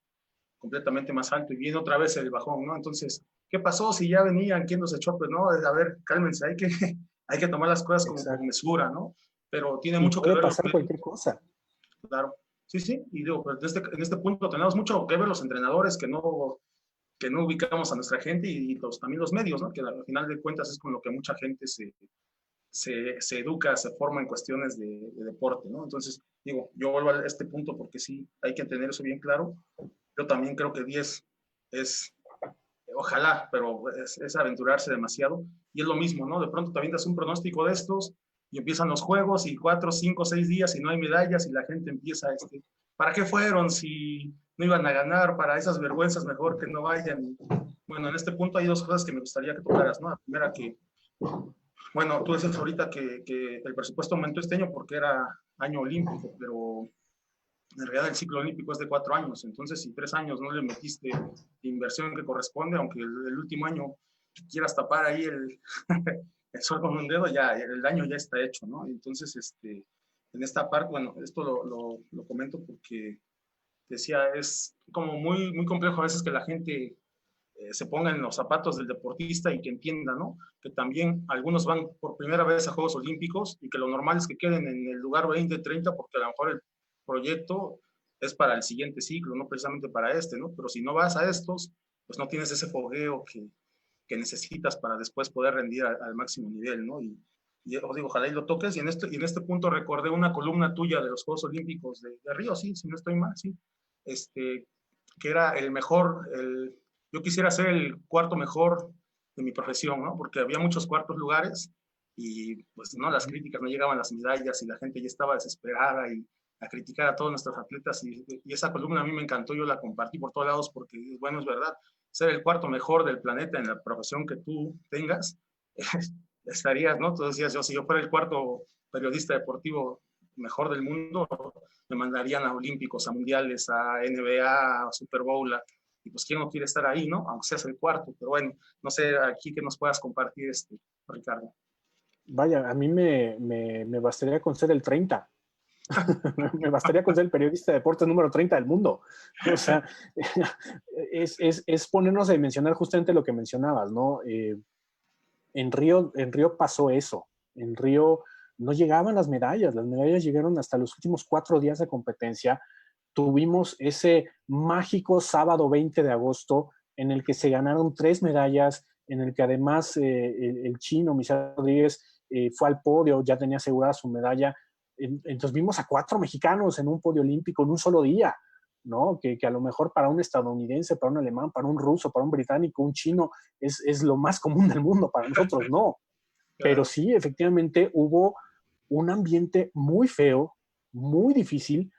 completamente más alto, y viene otra vez el bajón, ¿no? Entonces, ¿qué pasó si ya venían? ¿Quién nos echó? Pues no, a ver, cálmense, hay que tomar las cosas con mesura, ¿no? Pero tiene mucho que ver. Puede pasar cualquier cosa. Claro, sí, y digo, pues en este punto tenemos mucho que ver los entrenadores que no ubicamos a nuestra gente, y también los medios, ¿no? Que al final de cuentas es con lo que mucha gente se educa, se forma en cuestiones de deporte, ¿no? Entonces, digo, yo vuelvo a este punto porque sí, hay que tener eso bien claro. Yo también creo que 10 es, ojalá, pero es aventurarse demasiado. Y es lo mismo, ¿no? De pronto también das un pronóstico de estos y empiezan los juegos y 4, 5, 6 días y no hay medallas y la gente empieza, ¿para qué fueron? Si no iban a ganar, para esas vergüenzas mejor que no vayan. Bueno, en este punto hay dos cosas que me gustaría que tocaras, ¿no? La primera que, bueno, tú dices ahorita que el presupuesto aumentó este año porque era año olímpico, pero en realidad el ciclo olímpico es de 4 años, entonces si 3 años no le metiste la inversión que corresponde, aunque el último año quieras tapar ahí el sol con un dedo, ya el daño ya está hecho, ¿no? Entonces, en esta parte, bueno, esto lo comento porque decía, es como muy, muy complejo a veces que la gente se ponga en los zapatos del deportista y que entienda, ¿no? Que también algunos van por primera vez a Juegos Olímpicos y que lo normal es que queden en el lugar 20, 30, porque a lo mejor el proyecto es para el siguiente ciclo, no precisamente para este, ¿no? Pero si no vas a estos, pues no tienes ese fogueo que necesitas para después poder rendir al máximo nivel, ¿no? Y os digo, ojalá y lo toques. Y en este punto recordé una columna tuya de los Juegos Olímpicos de Río, sí, si no estoy mal, sí. Que era el mejor, yo quisiera ser el cuarto mejor de mi profesión, ¿no? Porque había muchos cuartos lugares y pues no, las críticas, no llegaban las medallas y la gente ya estaba desesperada y a criticar a todos nuestros atletas y esa columna a mí me encantó, yo la compartí por todos lados porque, bueno, es verdad, ser el cuarto mejor del planeta en la profesión que tú tengas, estarías, ¿no? Tú decías, si yo fuera el cuarto periodista deportivo mejor del mundo, me mandarían a Olímpicos, a Mundiales, a NBA, a Super Bowl, y pues quién no quiere estar ahí, ¿no? Aunque seas el cuarto, pero bueno, no sé, aquí que nos puedas compartir, Ricardo. Vaya, a mí me bastaría con ser el 30. Me bastaría con ser el periodista de deportes número 30 del mundo. O sea, es ponernos a dimensionar justamente lo que mencionabas, ¿no? En Río pasó eso. En Río no llegaban las medallas llegaron hasta los últimos 4 días de competencia. Tuvimos ese mágico sábado 20 de agosto en el que se ganaron 3 medallas, en el que además el chino Misael Rodríguez fue al podio, ya tenía asegurada su medalla. Entonces vimos a 4 mexicanos en un podio olímpico en un solo día, ¿no? Que a lo mejor para un estadounidense, para un alemán, para un ruso, para un británico, un chino, es lo más común del mundo, para nosotros no. Pero sí, efectivamente hubo un ambiente muy feo, muy difícil,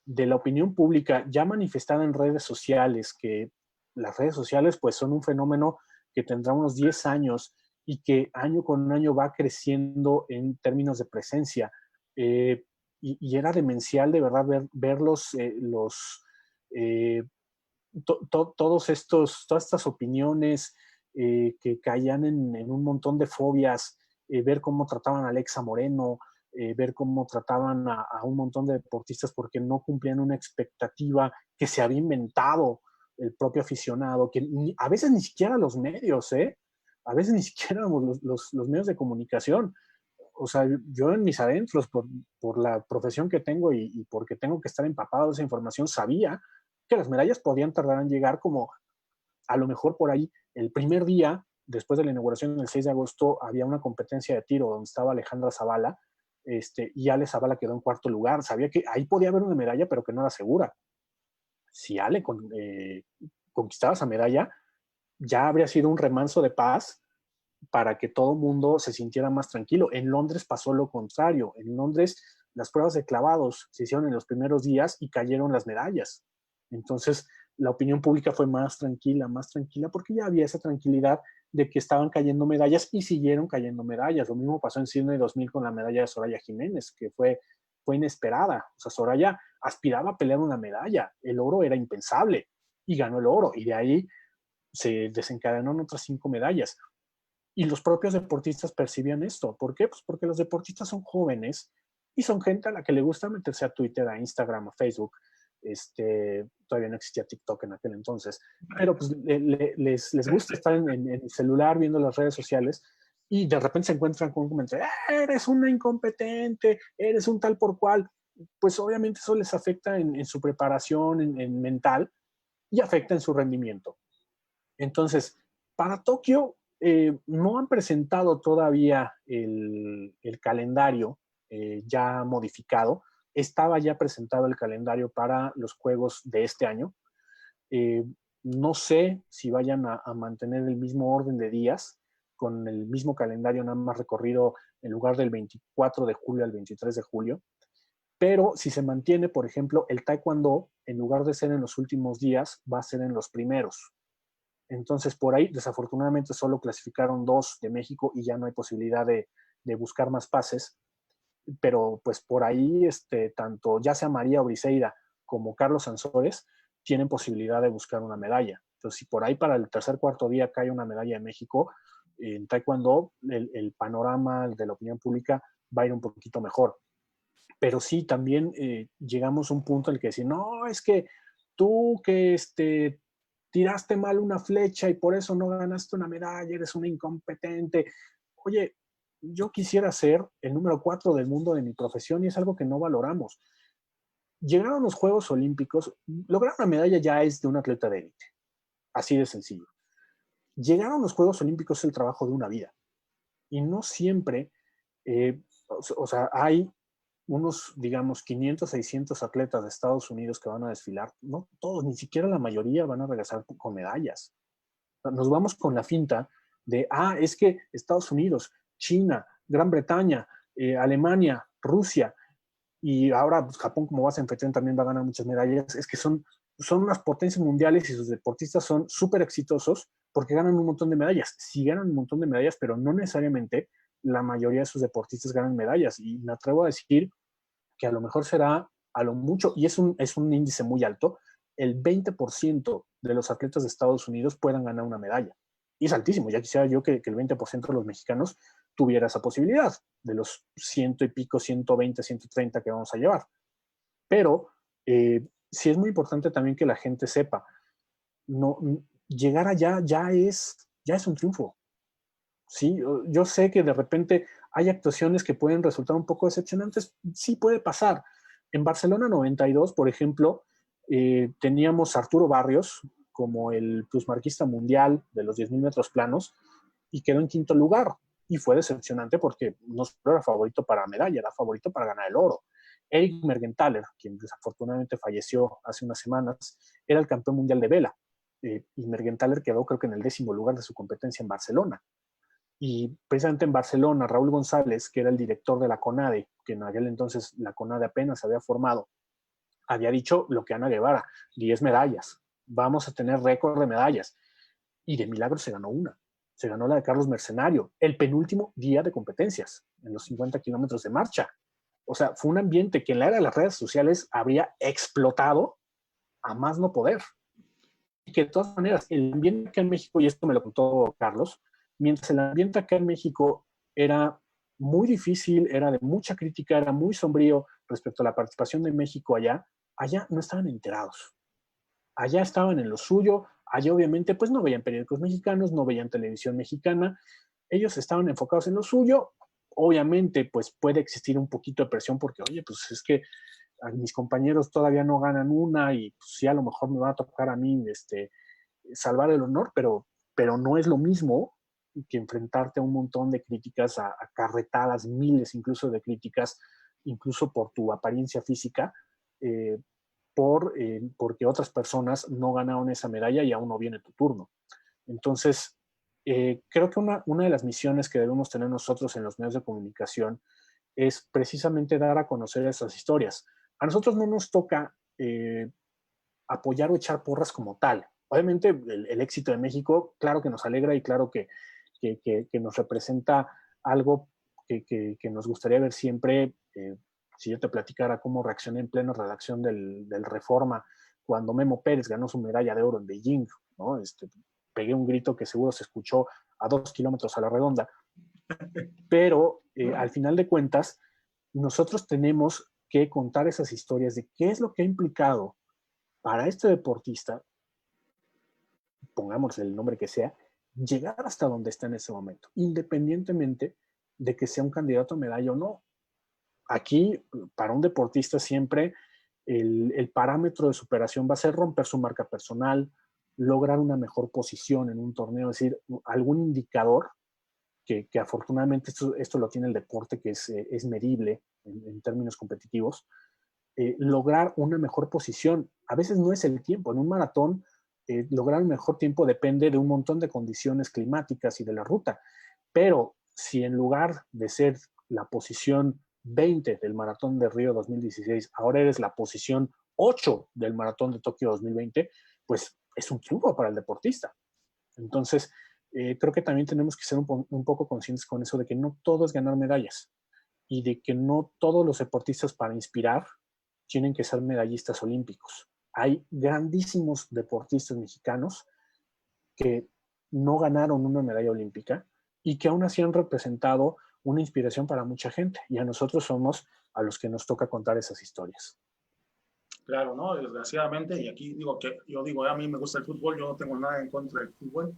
de la opinión pública ya manifestada en redes sociales, que las redes sociales pues son un fenómeno que tendrá unos 10 años y que año con año va creciendo en términos de presencia. Y era demencial de verdad ver todas estas opiniones que caían en un montón de fobias, ver cómo trataban a Alexa Moreno, ver cómo trataban a un montón de deportistas porque no cumplían una expectativa que se había inventado el propio aficionado, que a veces ni siquiera los medios, a veces ni siquiera los medios de comunicación. O sea, yo en mis adentros, por la profesión que tengo y porque tengo que estar empapado de esa información, sabía que las medallas podían tardar en llegar, como a lo mejor por ahí el primer día, después de la inauguración el 6 de agosto, había una competencia de tiro donde estaba Alejandra Zavala, y Ale Zavala quedó en cuarto lugar. Sabía que ahí podía haber una medalla, pero que no era segura. Si Ale conquistaba esa medalla, ya habría sido un remanso de paz para que todo el mundo se sintiera más tranquilo. En Londres pasó lo contrario. En Londres las pruebas de clavados se hicieron en los primeros días y cayeron las medallas. Entonces la opinión pública fue más tranquila, porque ya había esa tranquilidad de que estaban cayendo medallas y siguieron cayendo medallas. Lo mismo pasó en Sydney 2000 con la medalla de Soraya Jiménez, que fue inesperada. O sea, Soraya aspiraba a pelear una medalla. El oro era impensable y ganó el oro. Y de ahí se desencadenaron otras 5 medallas. Y los propios deportistas percibían esto. ¿Por qué? Pues porque los deportistas son jóvenes y son gente a la que le gusta meterse a Twitter, a Instagram, a Facebook. Todavía no existía TikTok en aquel entonces, pero pues les gusta estar en el celular viendo las redes sociales y de repente se encuentran con un comentario: eres una incompetente, eres un tal por cual. Pues obviamente eso les afecta en su preparación, en mental, y afecta en su rendimiento. Entonces, para Tokio no han presentado todavía el calendario ya modificado. Estaba ya presentado el calendario para los Juegos de este año. No sé si vayan a mantener el mismo orden de días, con el mismo calendario, nada más recorrido en lugar del 24 de julio al 23 de julio. Pero si se mantiene, por ejemplo, el taekwondo, en lugar de ser en los últimos días, va a ser en los primeros. Entonces, por ahí, desafortunadamente, solo clasificaron 2 de México y ya no hay posibilidad de buscar más pases. Pero pues por ahí, tanto ya sea María Briseida como Carlos Sansores tienen posibilidad de buscar una medalla. Entonces, si por ahí para el tercer, cuarto día cae una medalla de México, en taekwondo el panorama de la opinión pública va a ir un poquito mejor. Pero sí, también llegamos a un punto en el que decir, no, es que tú que tiraste mal una flecha y por eso no ganaste una medalla, eres una incompetente. Oye, yo quisiera ser el número 4 del mundo de mi profesión y es algo que no valoramos. Llegar a los Juegos Olímpicos, lograr una medalla ya es de un atleta de élite, así de sencillo. Llegar a los Juegos Olímpicos es el trabajo de una vida y no siempre, o sea, hay unos, digamos, 500, 600 atletas de Estados Unidos que van a desfilar. No todos, ni siquiera la mayoría van a regresar con medallas. Nos vamos con la finta de, es que Estados Unidos, China, Gran Bretaña, Alemania, Rusia, y ahora pues, Japón, como va a anfitrión, también va a ganar muchas medallas. Es que son unas potencias mundiales y sus deportistas son súper exitosos porque ganan un montón de medallas. Sí ganan un montón de medallas, pero no necesariamente la mayoría de sus deportistas ganan medallas. Y me atrevo a decir que a lo mejor será a lo mucho, y es un índice muy alto, el 20% de los atletas de Estados Unidos puedan ganar una medalla. Y es altísimo, ya quisiera yo que el 20% de los mexicanos tuviera esa posibilidad, de los ciento y pico, 120, 130 que vamos a llevar. Pero sí es muy importante también que la gente sepa, no, llegar allá ya es un triunfo. Sí, yo sé que de repente hay actuaciones que pueden resultar un poco decepcionantes, sí puede pasar. En Barcelona 92, por ejemplo, teníamos a Arturo Barrios como el plusmarquista mundial de los 10.000 metros planos y quedó en quinto lugar. Y fue decepcionante porque no solo era favorito para medalla, era favorito para ganar el oro. Eric Mergenthaler, quien desafortunadamente falleció hace unas semanas, era el campeón mundial de vela. Y Mergenthaler quedó creo que en el 10º lugar de su competencia en Barcelona. Y precisamente en Barcelona, Raúl González, que era el director de la CONADE, que en aquel entonces la CONADE apenas se había formado, había dicho lo que Ana Guevara, 10 medallas, vamos a tener récord de medallas. Y de milagro se ganó una. Se ganó la de Carlos Mercenario, el penúltimo día de competencias, en los 50 kilómetros de marcha. O sea, fue un ambiente que en la era de las redes sociales habría explotado a más no poder. Y que de todas maneras, el ambiente acá en México, y esto me lo contó Carlos, mientras el ambiente acá en México era muy difícil, era de mucha crítica, era muy sombrío respecto a la participación de México allá no estaban enterados. Allá estaban en lo suyo, allá obviamente pues no veían periódicos mexicanos, no veían televisión mexicana, ellos estaban enfocados en lo suyo. Obviamente pues puede existir un poquito de presión porque, oye, pues es que mis compañeros todavía no ganan una y pues, sí, a lo mejor me va a tocar a mí salvar el honor, pero no es lo mismo que enfrentarte a un montón de críticas, a carretadas, miles incluso de críticas, incluso por tu apariencia física, porque otras personas no ganaron esa medalla y aún no viene tu turno. Entonces, creo que una de las misiones que debemos tener nosotros en los medios de comunicación es precisamente dar a conocer esas historias. A nosotros no nos toca apoyar o echar porras como tal. Obviamente el éxito de México, claro que nos alegra y claro que nos representa algo que nos gustaría ver siempre. Si yo te platicara cómo reaccioné en plena redacción del Reforma cuando Memo Pérez ganó su medalla de oro en Beijing, ¿no? Pegué un grito que seguro se escuchó a 2 kilómetros a la redonda. Pero al final de cuentas, nosotros tenemos que contar esas historias de qué es lo que ha implicado para este deportista, pongamos el nombre que sea, llegar hasta donde está en ese momento, independientemente de que sea un candidato a medalla o no. Aquí, para un deportista siempre, el parámetro de superación va a ser romper su marca personal, lograr una mejor posición en un torneo, es decir, algún indicador que afortunadamente esto lo tiene el deporte, que es medible en términos competitivos, lograr una mejor posición. A veces no es el tiempo. En un maratón, lograr un mejor tiempo depende de un montón de condiciones climáticas y de la ruta. Pero si en lugar de ser la posición 20 del Maratón de Río 2016, ahora eres la posición 8 del Maratón de Tokio 2020, pues es un triunfo para el deportista. Entonces, creo que también tenemos que ser un poco conscientes con eso de que no todo es ganar medallas y de que no todos los deportistas para inspirar tienen que ser medallistas olímpicos. Hay grandísimos deportistas mexicanos que no ganaron una medalla olímpica y que aún así han representado una inspiración para mucha gente. Y a nosotros somos a los que nos toca contar esas historias. Claro, ¿no? Desgraciadamente, y aquí digo que yo digo, a mí me gusta el fútbol, yo no tengo nada en contra del fútbol,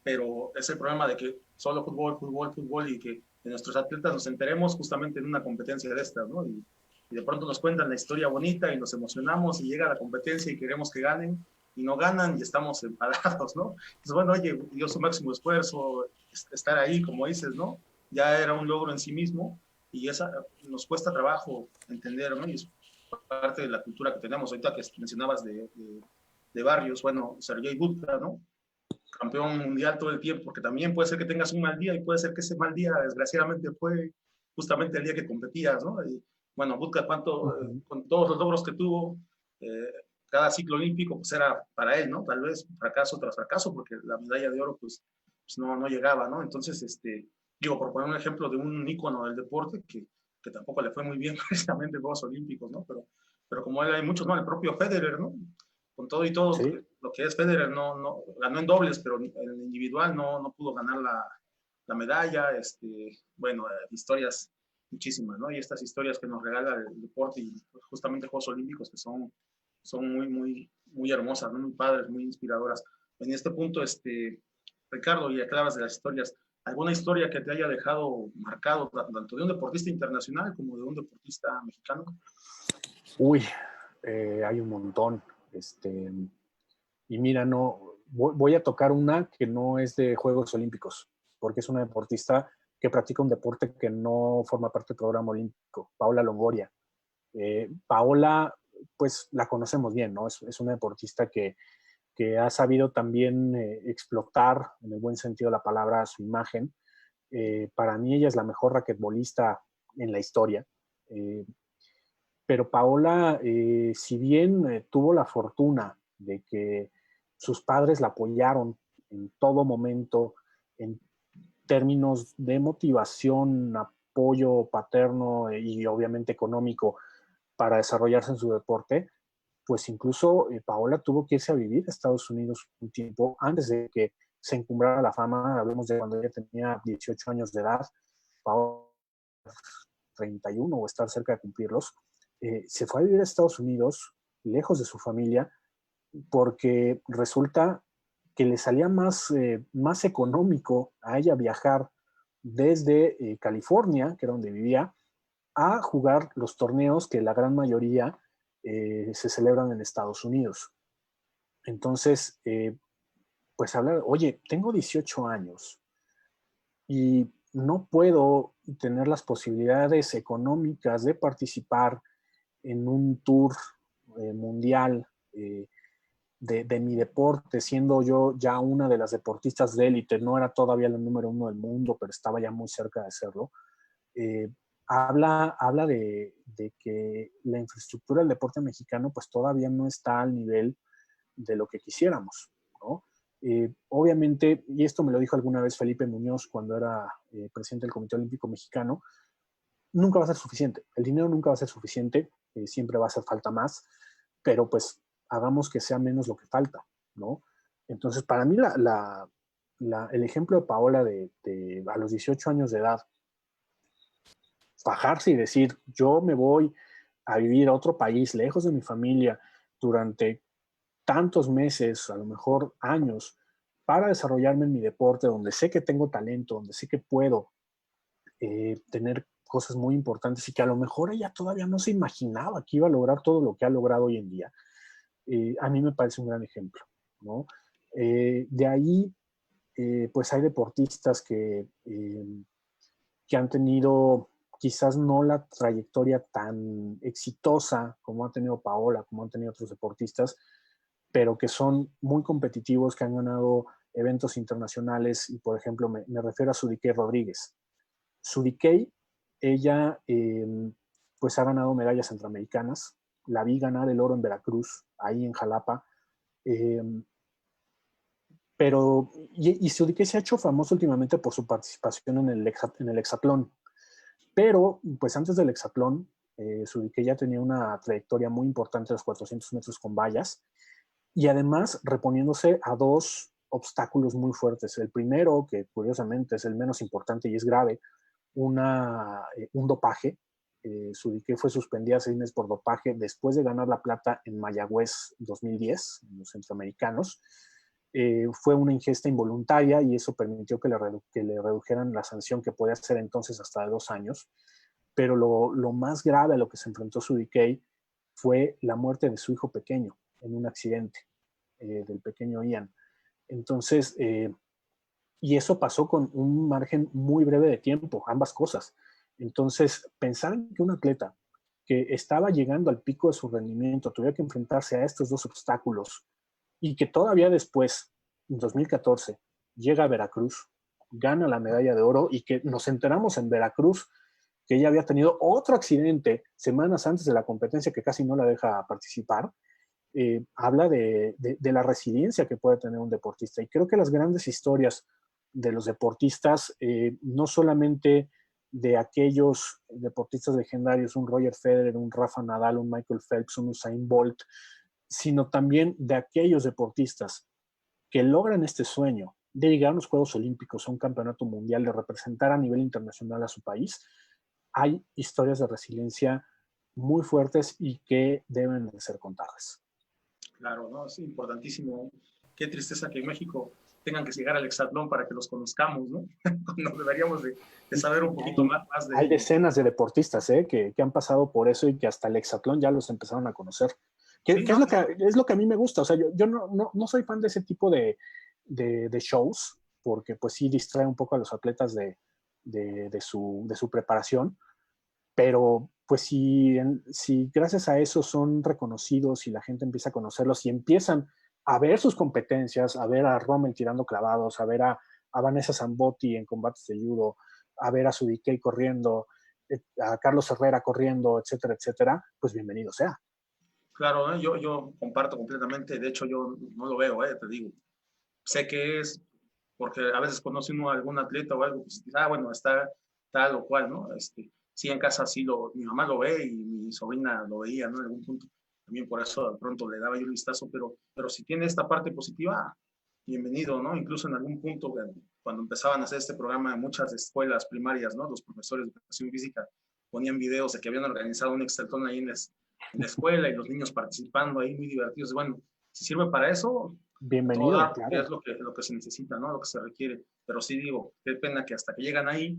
pero es el problema de que solo fútbol, fútbol, fútbol y que de nuestros atletas nos enteremos justamente en una competencia de estas, ¿no? Y de pronto nos cuentan la historia bonita y nos emocionamos y llega la competencia y queremos que ganen y no ganan y estamos enfadados, ¿no? Entonces, bueno, oye, dio su máximo esfuerzo, estar ahí, como dices, ¿no? Ya era un logro en sí mismo y esa nos cuesta trabajo entender, ¿no? Y es parte de la cultura que tenemos. Ahorita que mencionabas de Barrios, bueno, Sergei Budka, ¿no? Campeón mundial todo el tiempo, porque también puede ser que tengas un mal día y puede ser que ese mal día, desgraciadamente, fue justamente el día que competías, ¿no? Y, bueno, Budka, con todos los logros que tuvo, cada ciclo olímpico, pues era para él, ¿no? Tal vez fracaso tras fracaso, porque la medalla de oro, pues no llegaba, ¿no? Entonces, digo, por poner un ejemplo de un ícono del deporte que tampoco le fue muy bien precisamente en Juegos Olímpicos, ¿no? Pero como él hay muchos, ¿no? El propio Federer, ¿no? Con todo y todo, Sí. lo que es Federer no ganó en dobles, pero en el individual no pudo ganar la medalla, bueno, historias muchísimas, ¿no? Y estas historias que nos regala el deporte y justamente Juegos Olímpicos que son muy hermosas, ¿no? Muy padres, muy inspiradoras. En este punto, Ricardo, y aclaras de las historias, ¿alguna historia que te haya dejado marcado tanto de un deportista internacional como de un deportista mexicano? Uy, hay un montón. Y mira, no, voy a tocar una que no es de Juegos Olímpicos, porque es una deportista que practica un deporte que no forma parte del programa olímpico, Paola Longoria. Paola, pues la conocemos bien, ¿no? Es una deportista que ha sabido también explotar, en el buen sentido de la palabra, su imagen. Para mí ella es la mejor raquetbolista en la historia. Pero Paola, si bien tuvo la fortuna de que sus padres la apoyaron en todo momento, en términos de motivación, apoyo paterno y obviamente económico para desarrollarse en su deporte, pues incluso Paola tuvo que irse a vivir a Estados Unidos un tiempo antes de que se encumbrara la fama. Hablemos de cuando ella tenía 18 años de edad, Paola 31 o estar cerca de cumplirlos. Se fue a vivir a Estados Unidos, lejos de su familia, porque resulta que le salía más económico a ella viajar desde California, que era donde vivía, a jugar los torneos que la gran mayoría se celebran en Estados Unidos. Entonces, pues hablar, oye, tengo 18 años y no puedo tener las posibilidades económicas de participar en un tour mundial de mi deporte, siendo yo ya una de las deportistas de élite, no era todavía la número uno del mundo, pero estaba ya muy cerca de serlo. Habla de que la infraestructura del deporte mexicano pues todavía no está al nivel de lo que quisiéramos, ¿no? Obviamente, y esto me lo dijo alguna vez Felipe Muñoz cuando era presidente del Comité Olímpico Mexicano, nunca va a ser suficiente. El dinero nunca va a ser suficiente, siempre va a hacer falta más, pero pues hagamos que sea menos lo que falta, ¿no? Entonces, para mí el ejemplo de Paola a los 18 años de edad, bajarse y decir, yo me voy a vivir a otro país, lejos de mi familia, durante tantos meses, a lo mejor años, para desarrollarme en mi deporte, donde sé que tengo talento, donde sé que puedo tener cosas muy importantes y que a lo mejor ella todavía no se imaginaba que iba a lograr todo lo que ha logrado hoy en día. A mí me parece un gran ejemplo, ¿no? De ahí, pues hay deportistas que han tenido quizás no la trayectoria tan exitosa como ha tenido Paola, como han tenido otros deportistas, pero que son muy competitivos, que han ganado eventos internacionales y, por ejemplo, me refiero a Sudikey Rodríguez. Sudikey ella pues ha ganado medallas centroamericanas. La vi ganar el oro en Veracruz, ahí en Jalapa. Y Sudiqué se ha hecho famoso últimamente por su participación en el hexatlón. Pero, pues antes del hexatlón, Sudiqué ya tenía una trayectoria muy importante de los 400 metros con vallas y además reponiéndose a dos obstáculos muy fuertes. El primero, que curiosamente es el menos importante y es grave, un dopaje. Sudiqué fue suspendida 6 meses por dopaje después de ganar la plata en Mayagüez 2010, en los centroamericanos. Fue una ingesta involuntaria y eso permitió que le redujeran la sanción que podía ser entonces hasta de 2 años. Pero lo más grave a lo que se enfrentó Sudiqué fue la muerte de su hijo pequeño en un accidente del pequeño Ian. Entonces, y eso pasó con un margen muy breve de tiempo, ambas cosas. Entonces, pensar en que un atleta que estaba llegando al pico de su rendimiento tuviera que enfrentarse a estos dos obstáculos y que todavía después, en 2014, llega a Veracruz, gana la medalla de oro y que nos enteramos en Veracruz que ella había tenido otro accidente semanas antes de la competencia que casi no la deja participar, habla de la resiliencia que puede tener un deportista. Y creo que las grandes historias de los deportistas, no solamente de aquellos deportistas legendarios, un Roger Federer, un Rafa Nadal, un Michael Phelps, un Usain Bolt, sino también de aquellos deportistas que logran este sueño de llegar a los Juegos Olímpicos, a un campeonato mundial, de representar a nivel internacional a su país. Hay historias de resiliencia muy fuertes y que deben de ser contadas. Claro, ¿no? Es importantísimo. Qué tristeza que en México tengan que llegar al hexatlón para que los conozcamos, ¿no? Nos deberíamos de saber un poquito más de Hay ellos. decenas de deportistas que han pasado por eso y que hasta el hexatlón ya los empezaron a conocer. ¿Qué Sí, es lo que a mí me gusta? O sea, yo no soy fan de ese tipo de shows, porque pues sí distrae un poco a los atletas de su preparación, pero pues si gracias a eso son reconocidos y la gente empieza a conocerlos y empiezan a ver sus competencias, a ver a Rommel tirando clavados, a ver a Vanessa Zambotti en combates de judo, a ver a Sudiqué corriendo, a Carlos Herrera corriendo, etcétera, etcétera, pues bienvenido sea. Claro, ¿eh? Yo comparto completamente. De hecho, yo no lo veo, te digo. Sé que es, porque a veces conoce uno a algún atleta o algo, pues, bueno, está tal o cual, ¿no? Sí, en casa sí mi mamá lo ve y mi sobrina lo veía, ¿no? En algún punto. También por eso de pronto le daba yo un vistazo, pero si tiene esta parte positiva, bienvenido, ¿no? Incluso en algún punto, cuando empezaban a hacer este programa en muchas escuelas primarias, ¿no? Los profesores de educación física ponían videos de que habían organizado un hexatlón ahí en la escuela y los niños participando ahí muy divertidos. Bueno, si sirve para eso, todo Bienvenido, dar, claro. es lo que se necesita, ¿no? Lo que se requiere. Pero sí digo, qué pena que hasta que llegan ahí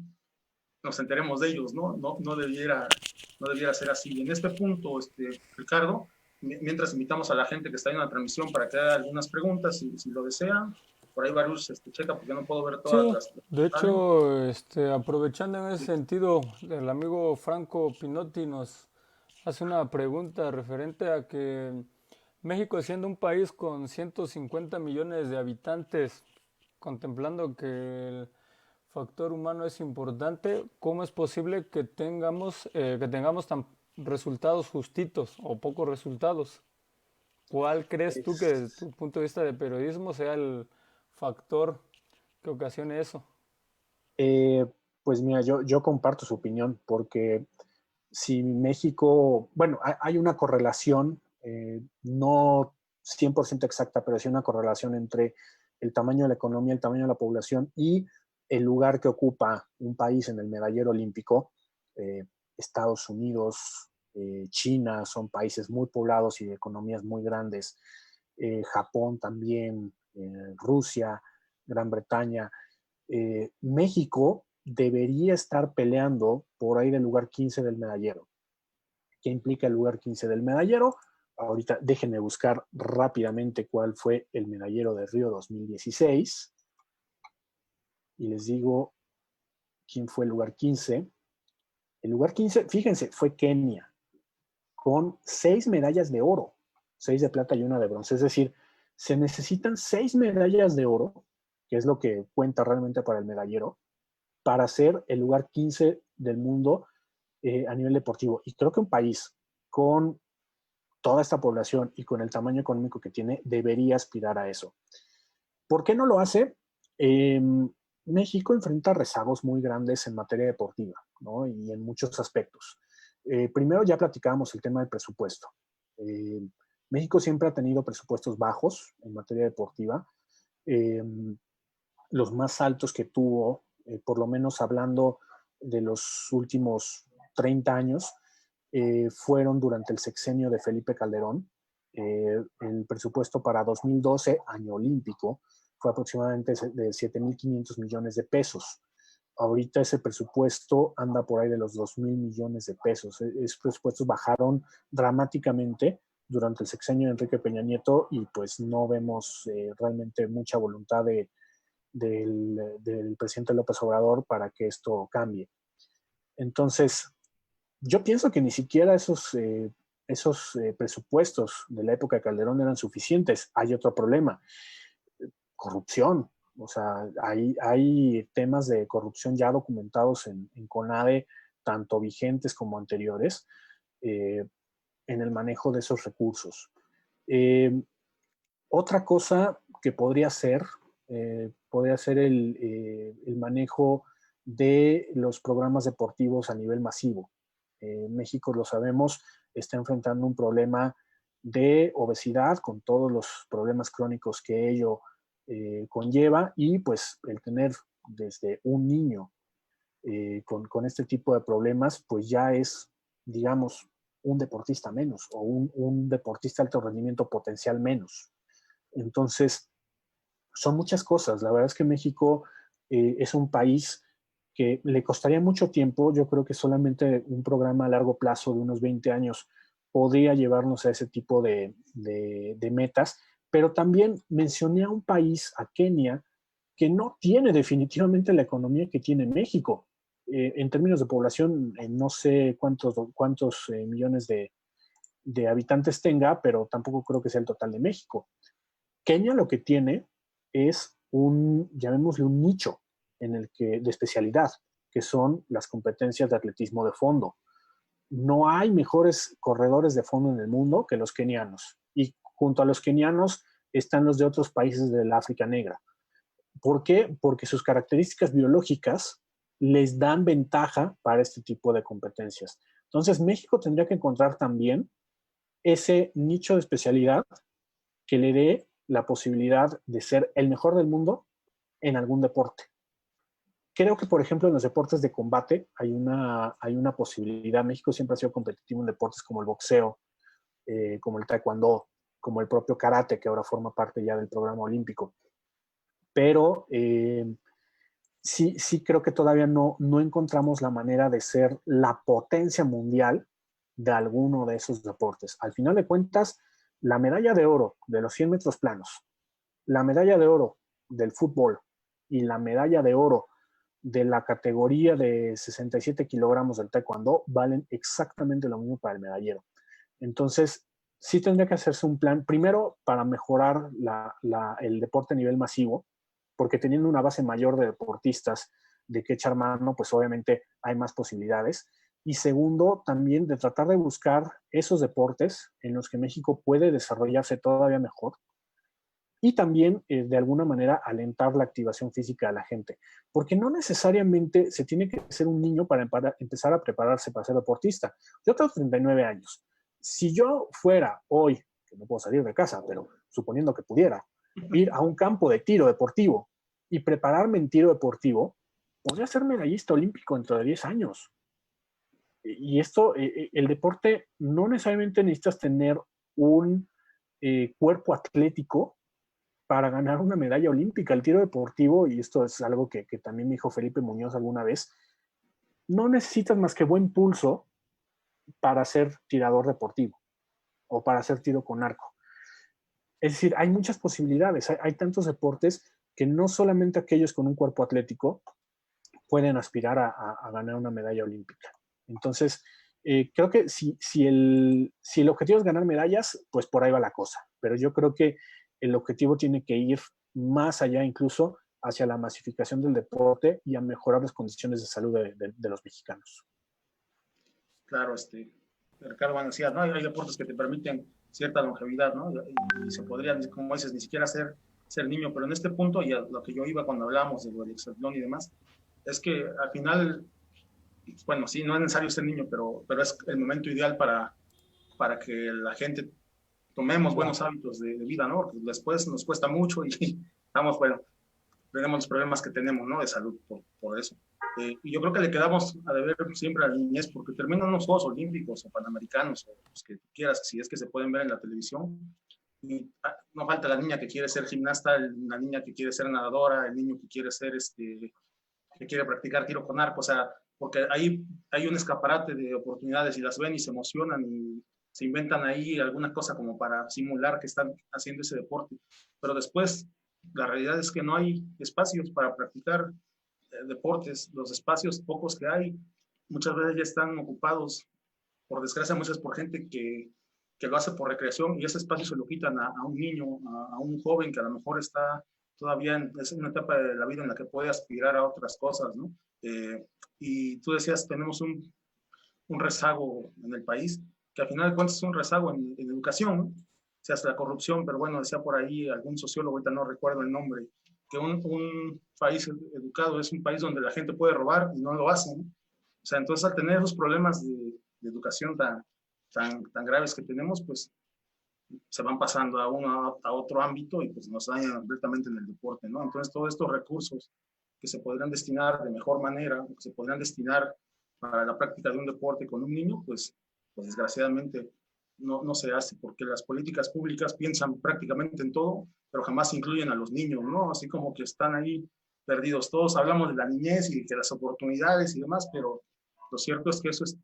nos enteremos de ellos, ¿no? No debiera ser así. En este punto, Ricardo, mientras invitamos a la gente que está en la transmisión para que haga algunas preguntas, si lo desean, por ahí Barús checa porque no puedo ver todas Sí, las. de hecho, aprovechando en ese sentido, el amigo Franco Pinotti nos hace una pregunta referente a que México, siendo un país con 150 millones de habitantes, contemplando que el factor humano es importante, ¿cómo es posible que tengamos tan resultados justitos o pocos resultados? ¿Cuál crees tú que desde tu punto de vista de periodismo sea el factor que ocasione eso? Pues mira, yo comparto su opinión, porque si México, bueno, hay una correlación, no 100% exacta, pero sí una correlación entre el tamaño de la economía, el tamaño de la población y el lugar que ocupa un país en el medallero olímpico. Estados Unidos, China son países muy poblados y de economías muy grandes. Japón también, Rusia, Gran Bretaña. México debería estar peleando por ahí del lugar 15 del medallero. ¿Qué implica el lugar 15 del medallero? Ahorita déjenme buscar rápidamente cuál fue el medallero de Río 2016 y les digo quién fue el lugar 15. El lugar 15, fíjense, fue Kenia, con 6 medallas de oro, 6 de plata y 1 de bronce. Es decir, se necesitan 6 medallas de oro, que es lo que cuenta realmente para el medallero, para ser el lugar 15 del mundo a nivel deportivo. Y creo que un país con toda esta población y con el tamaño económico que tiene debería aspirar a eso. ¿Por qué no lo hace? México enfrenta rezagos muy grandes en materia deportiva, ¿no? Y en muchos aspectos. Primero ya platicábamos el tema del presupuesto. México siempre ha tenido presupuestos bajos en materia deportiva. Los más altos que tuvo, por lo menos hablando de los últimos 30 años, fueron durante el sexenio de Felipe Calderón. El presupuesto para 2012, año olímpico, fue aproximadamente de 7.500 millones de pesos. Ahorita ese presupuesto anda por ahí de los 2.000 millones de pesos. Esos presupuestos bajaron dramáticamente durante el sexenio de Enrique Peña Nieto y pues no vemos realmente mucha voluntad del presidente López Obrador para que esto cambie. Entonces, yo pienso que ni siquiera esos presupuestos de la época de Calderón eran suficientes. Hay otro problema, corrupción. O sea, hay temas de corrupción ya documentados en CONADE, tanto vigentes como anteriores, en el manejo de esos recursos. Otra cosa que podría ser el manejo de los programas deportivos a nivel masivo. México, lo sabemos, está enfrentando un problema de obesidad con todos los problemas crónicos que ello conlleva, y pues el tener desde un niño con este tipo de problemas, pues ya es, digamos, un deportista menos o un deportista de alto rendimiento potencial menos. Entonces, son muchas cosas. La verdad es que México es un país que le costaría mucho tiempo. Yo creo que solamente un programa a largo plazo de unos 20 años podría llevarnos a ese tipo de metas. Pero también mencioné a un país, a Kenia, que no tiene definitivamente la economía que tiene México. En términos de población, no sé cuántos millones de habitantes tenga, pero tampoco creo que sea el total de México. Kenia lo que tiene es llamémosle un nicho de especialidad, que son las competencias de atletismo de fondo. No hay mejores corredores de fondo en el mundo que los kenianos. Y junto a los kenianos están los de otros países del África Negra. ¿Por qué? Porque sus características biológicas les dan ventaja para este tipo de competencias. Entonces, México tendría que encontrar también ese nicho de especialidad que le dé la posibilidad de ser el mejor del mundo en algún deporte. Creo que, por ejemplo, en los deportes de combate hay una posibilidad. México siempre ha sido competitivo en deportes como el boxeo, como el taekwondo, como el propio karate, que ahora forma parte ya del programa olímpico. Pero sí creo que todavía no encontramos la manera de ser la potencia mundial de alguno de esos deportes. Al final de cuentas, la medalla de oro de los 100 metros planos, la medalla de oro del fútbol y la medalla de oro de la categoría de 67 kilogramos del taekwondo valen exactamente lo mismo para el medallero. Entonces, sí tendría que hacerse un plan, primero para mejorar el deporte a nivel masivo, porque teniendo una base mayor de deportistas de que echar mano, pues obviamente hay más posibilidades. Y segundo, también de tratar de buscar esos deportes en los que México puede desarrollarse todavía mejor, y también de alguna manera alentar la activación física de la gente, porque no necesariamente se tiene que ser un niño para empezar a prepararse para ser deportista. Yo tengo 39 años. Si yo fuera hoy, que no puedo salir de casa, pero suponiendo que pudiera, ir a un campo de tiro deportivo y prepararme en tiro deportivo, podría ser medallista olímpico dentro de 10 años. Y esto, el deporte, no necesariamente necesitas tener un cuerpo atlético para ganar una medalla olímpica. El tiro deportivo, y esto es algo que también me dijo Felipe Muñoz alguna vez, no necesitas más que buen pulso para ser tirador deportivo o para hacer tiro con arco. Es decir, hay muchas posibilidades, hay tantos deportes que no solamente aquellos con un cuerpo atlético pueden aspirar a ganar una medalla olímpica. Entonces, creo que si el objetivo es ganar medallas, pues por ahí va la cosa. Pero yo creo que el objetivo tiene que ir más allá, incluso hacia la masificación del deporte y a mejorar las condiciones de salud de los mexicanos. claro, Ricardo Van decía, ¿no? Hay deportes que te permiten cierta longevidad, ¿no? Y se podrían, como dices, ni siquiera ser niño, pero en este punto, y a lo que yo iba cuando hablábamos del hexatlón y demás, es que al final, bueno, sí, no es necesario ser niño, pero es el momento ideal para que la gente tomemos buenos hábitos de vida, ¿no? Porque después nos cuesta mucho y estamos, bueno, tenemos los problemas que tenemos, ¿no? De salud por eso. Y yo creo que le quedamos a deber siempre a la niñez, porque terminan los Juegos Olímpicos o Panamericanos, o los que quieras, si es que se pueden ver en la televisión, y no falta la niña que quiere ser gimnasta, la niña que quiere ser nadadora, el niño que quiere ser, que quiere practicar tiro con arco, o sea, porque ahí hay un escaparate de oportunidades y las ven y se emocionan y se inventan ahí alguna cosa como para simular que están haciendo ese deporte, pero después la realidad es que no hay espacios para practicar deportes, los espacios pocos que hay, muchas veces ya están ocupados, por desgracia, muchas por gente que lo hace por recreación y ese espacio se lo quitan a un niño, a un joven que a lo mejor está todavía en una etapa de la vida en la que puede aspirar a otras cosas, ¿no? Y tú decías, tenemos un rezago en el país, que al final de cuentas es un rezago en educación, ¿no? Se hace la corrupción, pero bueno, decía por ahí algún sociólogo, ahorita no recuerdo el nombre, que un país educado es un país donde la gente puede robar y no lo hace, ¿no? O sea, entonces al tener esos problemas de educación tan graves que tenemos, pues se van pasando a otro ámbito y pues nos dañan completamente en el deporte, ¿no? Entonces todos estos recursos que se podrían destinar de mejor manera, que se podrían destinar para la práctica de un deporte con un niño, pues desgraciadamente no se hace, porque las políticas públicas piensan prácticamente en todo, pero jamás incluyen a los niños, ¿no? Así como que están ahí perdidos. Todos hablamos de la niñez y de las oportunidades y demás, pero lo cierto es que eso es,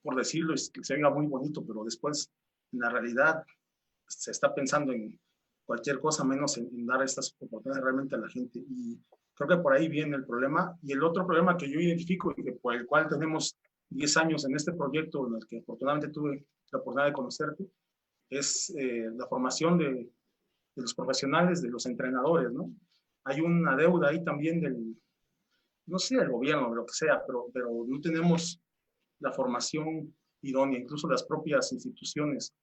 por decirlo, es que se oiga muy bonito, pero después, en la realidad, se está pensando en cualquier cosa menos en dar estas oportunidades realmente a la gente. Y creo que por ahí viene el problema. Y el otro problema que yo identifico y que por el cual tenemos 10 años en este proyecto, en el que afortunadamente tuve la oportunidad de conocerte, es la formación de los profesionales, de los entrenadores, ¿no? Hay una deuda ahí también no sé, del gobierno, de lo que sea, pero no tenemos la formación idónea, incluso las propias instituciones,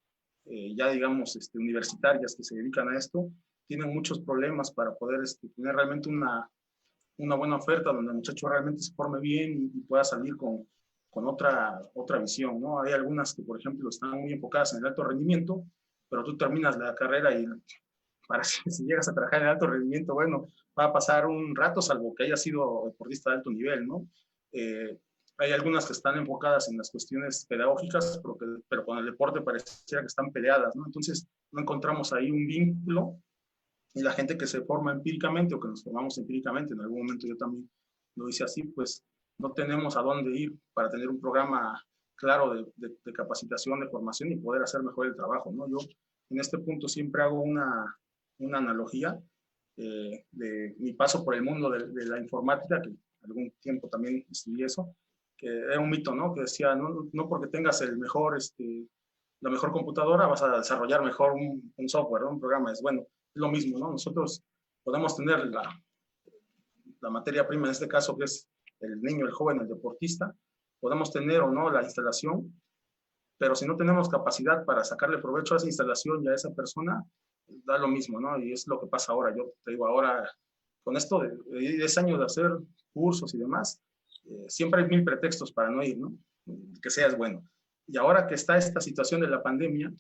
ya digamos, universitarias que se dedican a esto, tienen muchos problemas para poder tener realmente una buena oferta donde el muchacho realmente se forme bien y pueda salir con otra visión, ¿no? Hay algunas que, por ejemplo, están muy enfocadas en el alto rendimiento, pero tú terminas la carrera y para si llegas a trabajar en alto rendimiento, bueno, va a pasar un rato, salvo que haya sido deportista de alto nivel, ¿no? Hay algunas que están enfocadas en las cuestiones pedagógicas, pero con el deporte pareciera que están peleadas, ¿no? Entonces, no encontramos ahí un vínculo, y la gente que se forma empíricamente o que nos formamos empíricamente, en algún momento yo también lo hice así, pues no tenemos a dónde ir para tener un programa claro de capacitación, de formación y poder hacer mejor el trabajo, ¿no? Yo en este punto siempre hago una analogía de mi paso por el mundo de la informática, que algún tiempo también estudié eso, que era un mito, ¿no? Que decía, no porque tengas el mejor, la mejor computadora vas a desarrollar mejor un software, ¿no? Un programa. Es bueno, es lo mismo, ¿no? Nosotros podemos tener la materia prima, en este caso, que es el niño, el joven, el deportista, podemos tener o no la instalación, pero si no tenemos capacidad para sacarle provecho a esa instalación y a esa persona, da lo mismo, ¿no? Y es lo que pasa ahora. Yo te digo, ahora, con esto de 10 años de hacer cursos y demás, siempre hay 1000 pretextos para no ir, ¿no? Que seas bueno. Y ahora que está esta situación de la pandemia,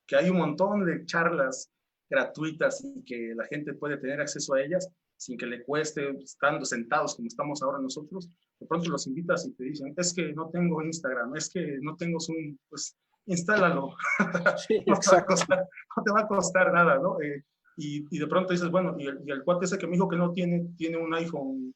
que hay un montón de charlas gratuitas y que la gente puede tener acceso a ellas sin que le cueste, estando sentados como estamos ahora nosotros, de pronto los invitas y te dicen, es que no tengo Instagram, es que no tengo Zoom, pues instálalo. Sí, exacto. No te va a costar nada, ¿no? Y de pronto dices, bueno, y el cuate ese que me dijo que no tiene un iPhone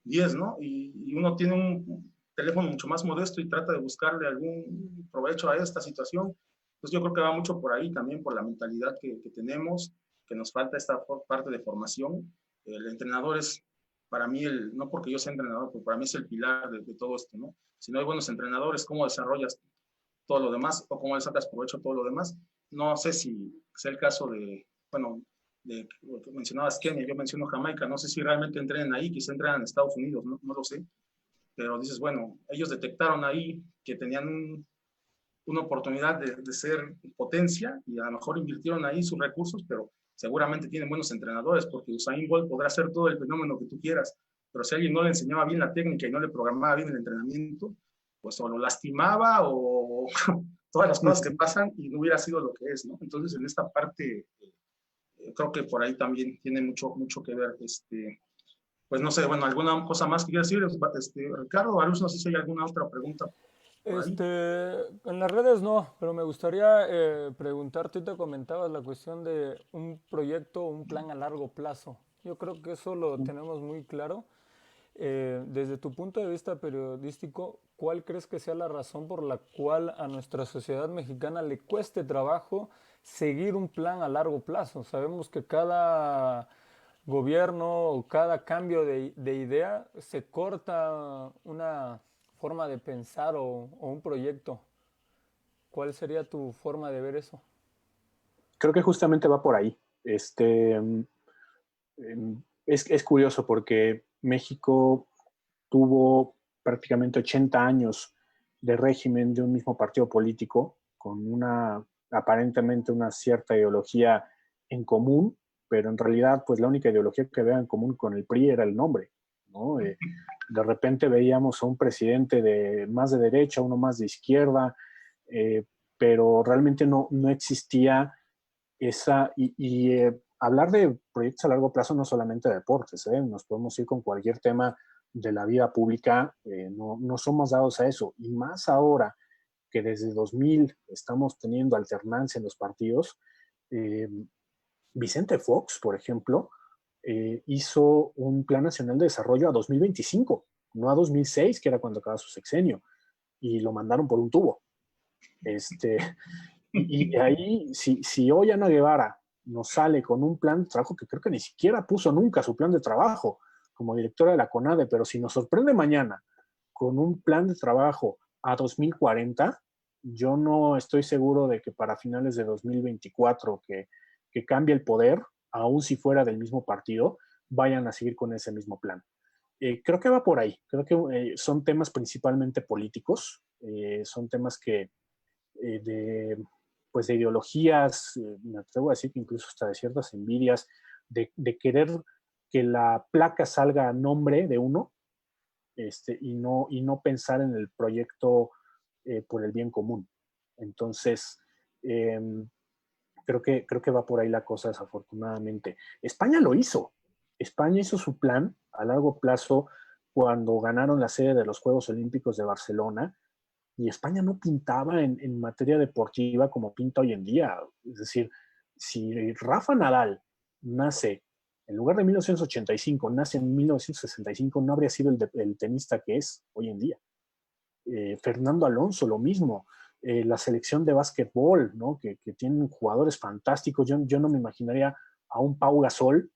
10, ¿no? Y uno tiene un teléfono mucho más modesto y trata de buscarle algún provecho a esta situación. Pues yo creo que va mucho por ahí también, por la mentalidad que tenemos, que nos falta esta parte de formación. El entrenador es, para mí, no porque yo sea entrenador, pero para mí es el pilar de todo esto, ¿no? Si no hay buenos entrenadores, ¿cómo desarrollas todo lo demás o cómo le sacas provecho a todo lo demás? No sé si es el caso bueno, de lo que mencionabas Kenia, yo menciono Jamaica, no sé si realmente entrenen ahí, quizá entrenan en Estados Unidos, no lo sé, pero dices, bueno, ellos detectaron ahí que tenían una oportunidad de ser potencia y a lo mejor invirtieron ahí sus recursos, pero seguramente tienen buenos entrenadores, porque Usain Bolt podrá hacer todo el fenómeno que tú quieras, pero si alguien no le enseñaba bien la técnica y no le programaba bien el entrenamiento, pues o lo lastimaba o todas las cosas que pasan y no hubiera sido lo que es, ¿no? Entonces, en esta parte, creo que por ahí también tiene mucho que ver, pues no sé, bueno, alguna cosa más que quieras decir, Ricardo, Varus, no sé si hay alguna otra pregunta por ahí. En las redes no, pero me gustaría preguntarte, te comentabas la cuestión de un proyecto, un plan a largo plazo. Yo creo que eso lo tenemos muy claro. Desde tu punto de vista periodístico, ¿cuál crees que sea la razón por la cual a nuestra sociedad mexicana le cueste trabajo seguir un plan a largo plazo? Sabemos que cada gobierno o cada cambio de idea se corta una forma de pensar o un proyecto. ¿Cuál sería tu forma de ver eso? Creo que justamente va por ahí. Es curioso porque México tuvo prácticamente 80 años de régimen de un mismo partido político, con aparentemente una cierta ideología en común, pero en realidad pues la única ideología que había en común con el PRI era el nombre, ¿no? De repente veíamos a un presidente más de derecha, uno más de izquierda, pero realmente no existía hablar de proyectos a largo plazo no solamente de deportes, ¿eh? Nos podemos ir con cualquier tema de la vida pública, no somos dados a eso, y más ahora que desde 2000 estamos teniendo alternancia en los partidos. eh, Vicente Fox, por ejemplo, hizo un Plan Nacional de Desarrollo a 2025, no a 2006, que era cuando acaba su sexenio, y lo mandaron por un tubo. Y ahí, si hoy Ana Guevara nos sale con un plan de trabajo que creo que ni siquiera puso nunca su plan de trabajo como directora de la CONADE, pero si nos sorprende mañana con un plan de trabajo a 2040, yo no estoy seguro de que para finales de 2024 que cambie el poder, aun si fuera del mismo partido, vayan a seguir con ese mismo plan. Creo que va por ahí. Creo que son temas principalmente políticos, son temas de pues de ideologías, me atrevo a decir que incluso hasta de ciertas envidias, de querer que la placa salga a nombre de uno, y no pensar en el proyecto por el bien común. Entonces, eh, creo que va por ahí la cosa, desafortunadamente. España lo hizo. España hizo su plan a largo plazo cuando ganaron la sede de los Juegos Olímpicos de Barcelona, y España no pintaba en materia deportiva como pinta hoy en día. Es decir, si Rafa Nadal nace en lugar de 1985, nace en 1965, no habría sido el tenista que es hoy en día. Fernando Alonso, lo mismo. La selección de básquetbol, ¿no? que tienen jugadores fantásticos. Yo no me imaginaría a un Pau Gasol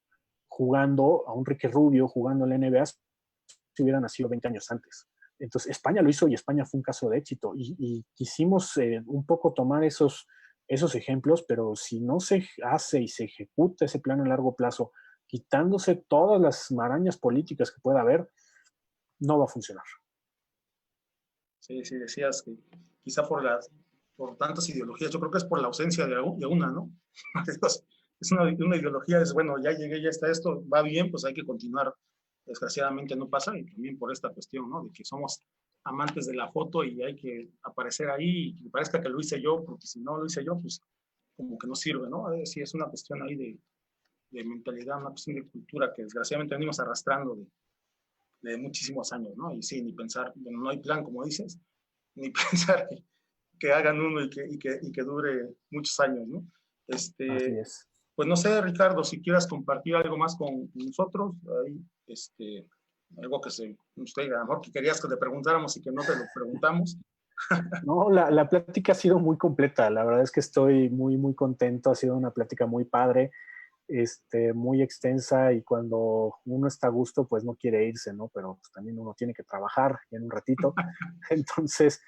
jugando, a un Ricky Rubio jugando en la NBA si hubiera nacido 20 años antes. Entonces, España lo hizo y España fue un caso de éxito. Y quisimos un poco tomar esos ejemplos, pero si no se hace y se ejecuta ese plan a largo plazo, quitándose todas las marañas políticas que pueda haber, no va a funcionar. Sí, decías que quizá por tantas ideologías, yo creo que es por la ausencia de una, ¿no? Es una ideología, es bueno, ya llegué, ya está esto, va bien, pues hay que continuar. Desgraciadamente no pasa, y también por esta cuestión, ¿no? De que somos amantes de la foto y hay que aparecer ahí y que parezca que lo hice yo, porque si no lo hice yo, pues como que no sirve, ¿no? Sí, es una cuestión ahí de mentalidad, una cuestión de cultura que desgraciadamente venimos arrastrando de muchísimos años, ¿no? Y sí, ni pensar, bueno, no hay plan, como dices, ni pensar que hagan uno y que dure muchos años, ¿no? Así es. Pues no sé, Ricardo, si quieras compartir algo más con nosotros, ahí, algo que usted, a lo mejor que querías que te preguntáramos y que no te lo preguntamos. No, la plática ha sido muy completa. La verdad es que estoy muy, muy contento. Ha sido una plática muy padre, muy extensa, y cuando uno está a gusto, pues no quiere irse, ¿no? Pero pues, también uno tiene que trabajar en un ratito. Entonces,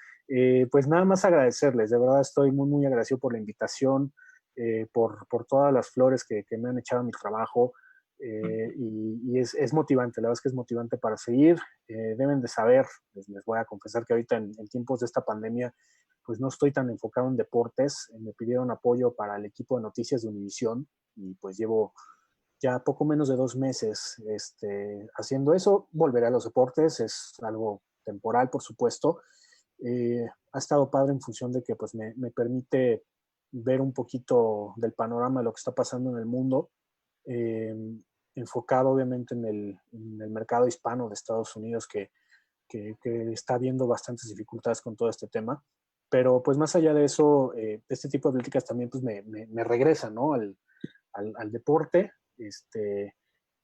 pues nada más agradecerles. De verdad estoy muy, muy agradecido por la invitación, por todas las flores que me han echado a mi trabajo. y es motivante, la verdad es que es motivante para seguir. Deben de saber, les voy a confesar que ahorita en tiempos de esta pandemia, pues no estoy tan enfocado en deportes. Me pidieron apoyo para el equipo de noticias de Univisión y pues llevo ya poco menos de 2 meses haciendo eso. Volveré a los deportes, es algo temporal, por supuesto. Ha estado padre en función de que pues me permite ver un poquito del panorama de lo que está pasando en el mundo, enfocado obviamente en el mercado hispano de Estados Unidos, que está viendo bastantes dificultades con todo este tema. Pero pues más allá de eso, este tipo de políticas también pues me regresa, ¿no? al deporte.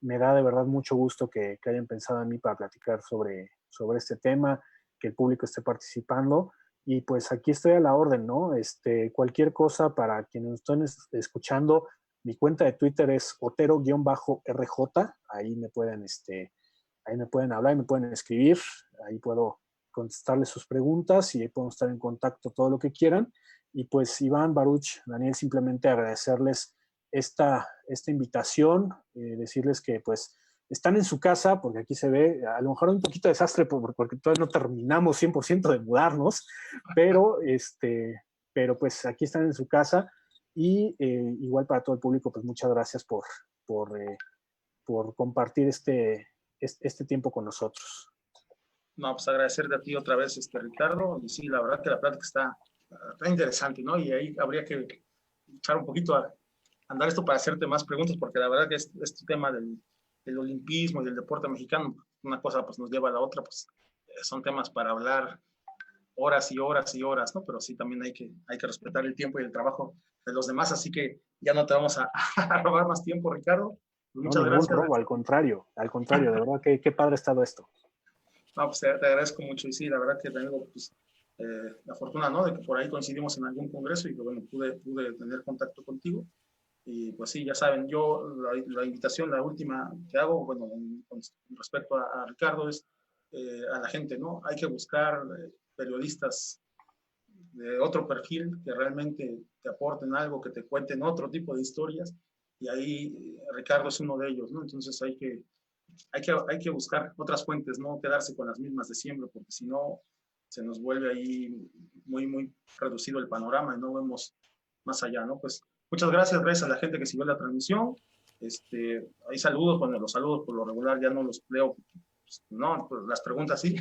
Me da de verdad mucho gusto que hayan pensado en mí para platicar sobre este tema, que el público esté participando. Y pues aquí estoy a la orden, ¿no? Cualquier cosa para quienes estén escuchando, mi cuenta de Twitter es Otero-RJ. Ahí me pueden hablar y me pueden escribir. Ahí puedo contestarles sus preguntas y ahí podemos estar en contacto todo lo que quieran. Y pues Iván, Baruch, Daniel, simplemente agradecerles esta invitación, decirles que pues están en su casa, porque aquí se ve a lo mejor un poquito de desastre porque todavía no terminamos 100% de mudarnos, pero pues aquí están en su casa. Y igual para todo el público, pues muchas gracias por compartir este tiempo con nosotros. No, pues agradecerte a ti otra vez, Ricardo. Y sí, la verdad que la plática está interesante, ¿no? Y ahí habría que echar un poquito a andar esto para hacerte más preguntas, porque la verdad que este tema del olimpismo y del deporte mexicano, una cosa pues nos lleva a la otra, pues son temas para hablar horas y horas y horas, ¿no? Pero sí también hay que respetar el tiempo y el trabajo de los demás, así que ya no te vamos a robar más tiempo, Ricardo. Muchas gracias. Robo, al contrario, de verdad que qué padre ha estado esto. No, pues te agradezco mucho y sí, la verdad que tengo pues, la fortuna, ¿no? De que por ahí coincidimos en algún congreso y que, bueno, pude tener contacto contigo. Y pues sí, ya saben, yo la invitación, la última que hago, bueno, con respecto a Ricardo, es a la gente, ¿no? Hay que buscar periodistas de otro perfil que realmente te aporten algo, que te cuenten otro tipo de historias, y ahí Ricardo es uno de ellos, ¿no? Entonces hay que buscar otras fuentes, no quedarse con las mismas de siempre, porque si no se nos vuelve ahí muy, muy reducido el panorama y no vemos más allá, ¿no? Pues muchas gracias a la gente que siguió la transmisión. Hay saludos, bueno, los saludos por lo regular ya no los leo, pues, no, pues las preguntas sí,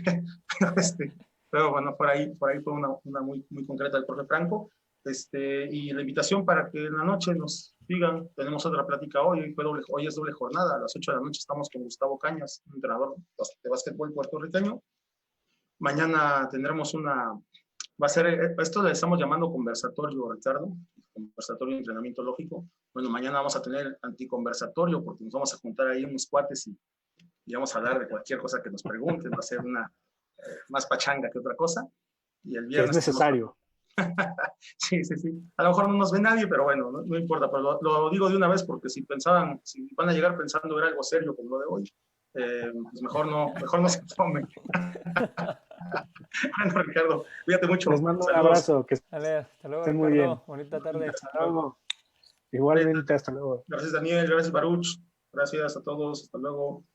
pero bueno, por ahí fue una muy, muy concreta del profe Franco. Y la invitación para que en la noche nos sigan, tenemos otra plática hoy es doble jornada, a las 8 de la noche estamos con Gustavo Cañas, un entrenador de básquetbol puertorriqueño. Mañana tendremos va a ser, esto le estamos llamando conversatorio, Ricardo, conversatorio de entrenamiento lógico. Bueno, mañana vamos a tener anticonversatorio porque nos vamos a juntar ahí unos cuates y vamos a hablar de cualquier cosa que nos pregunten, va a ser una más pachanga que otra cosa. Y el viernes que es necesario. Sí. A lo mejor no nos ve nadie, pero bueno, no importa. Pero lo digo de una vez porque si van a llegar pensando ver algo serio como lo de hoy, pues mejor no se tomen. Bueno, Ricardo, cuídate mucho. Les mando un abrazo. Dale, hasta luego, estén Ricardo. Muy bien. Bonita tarde. Hasta luego. Igualmente, hasta luego. Gracias, Daniel. Gracias, Baruch. Gracias a todos. Hasta luego.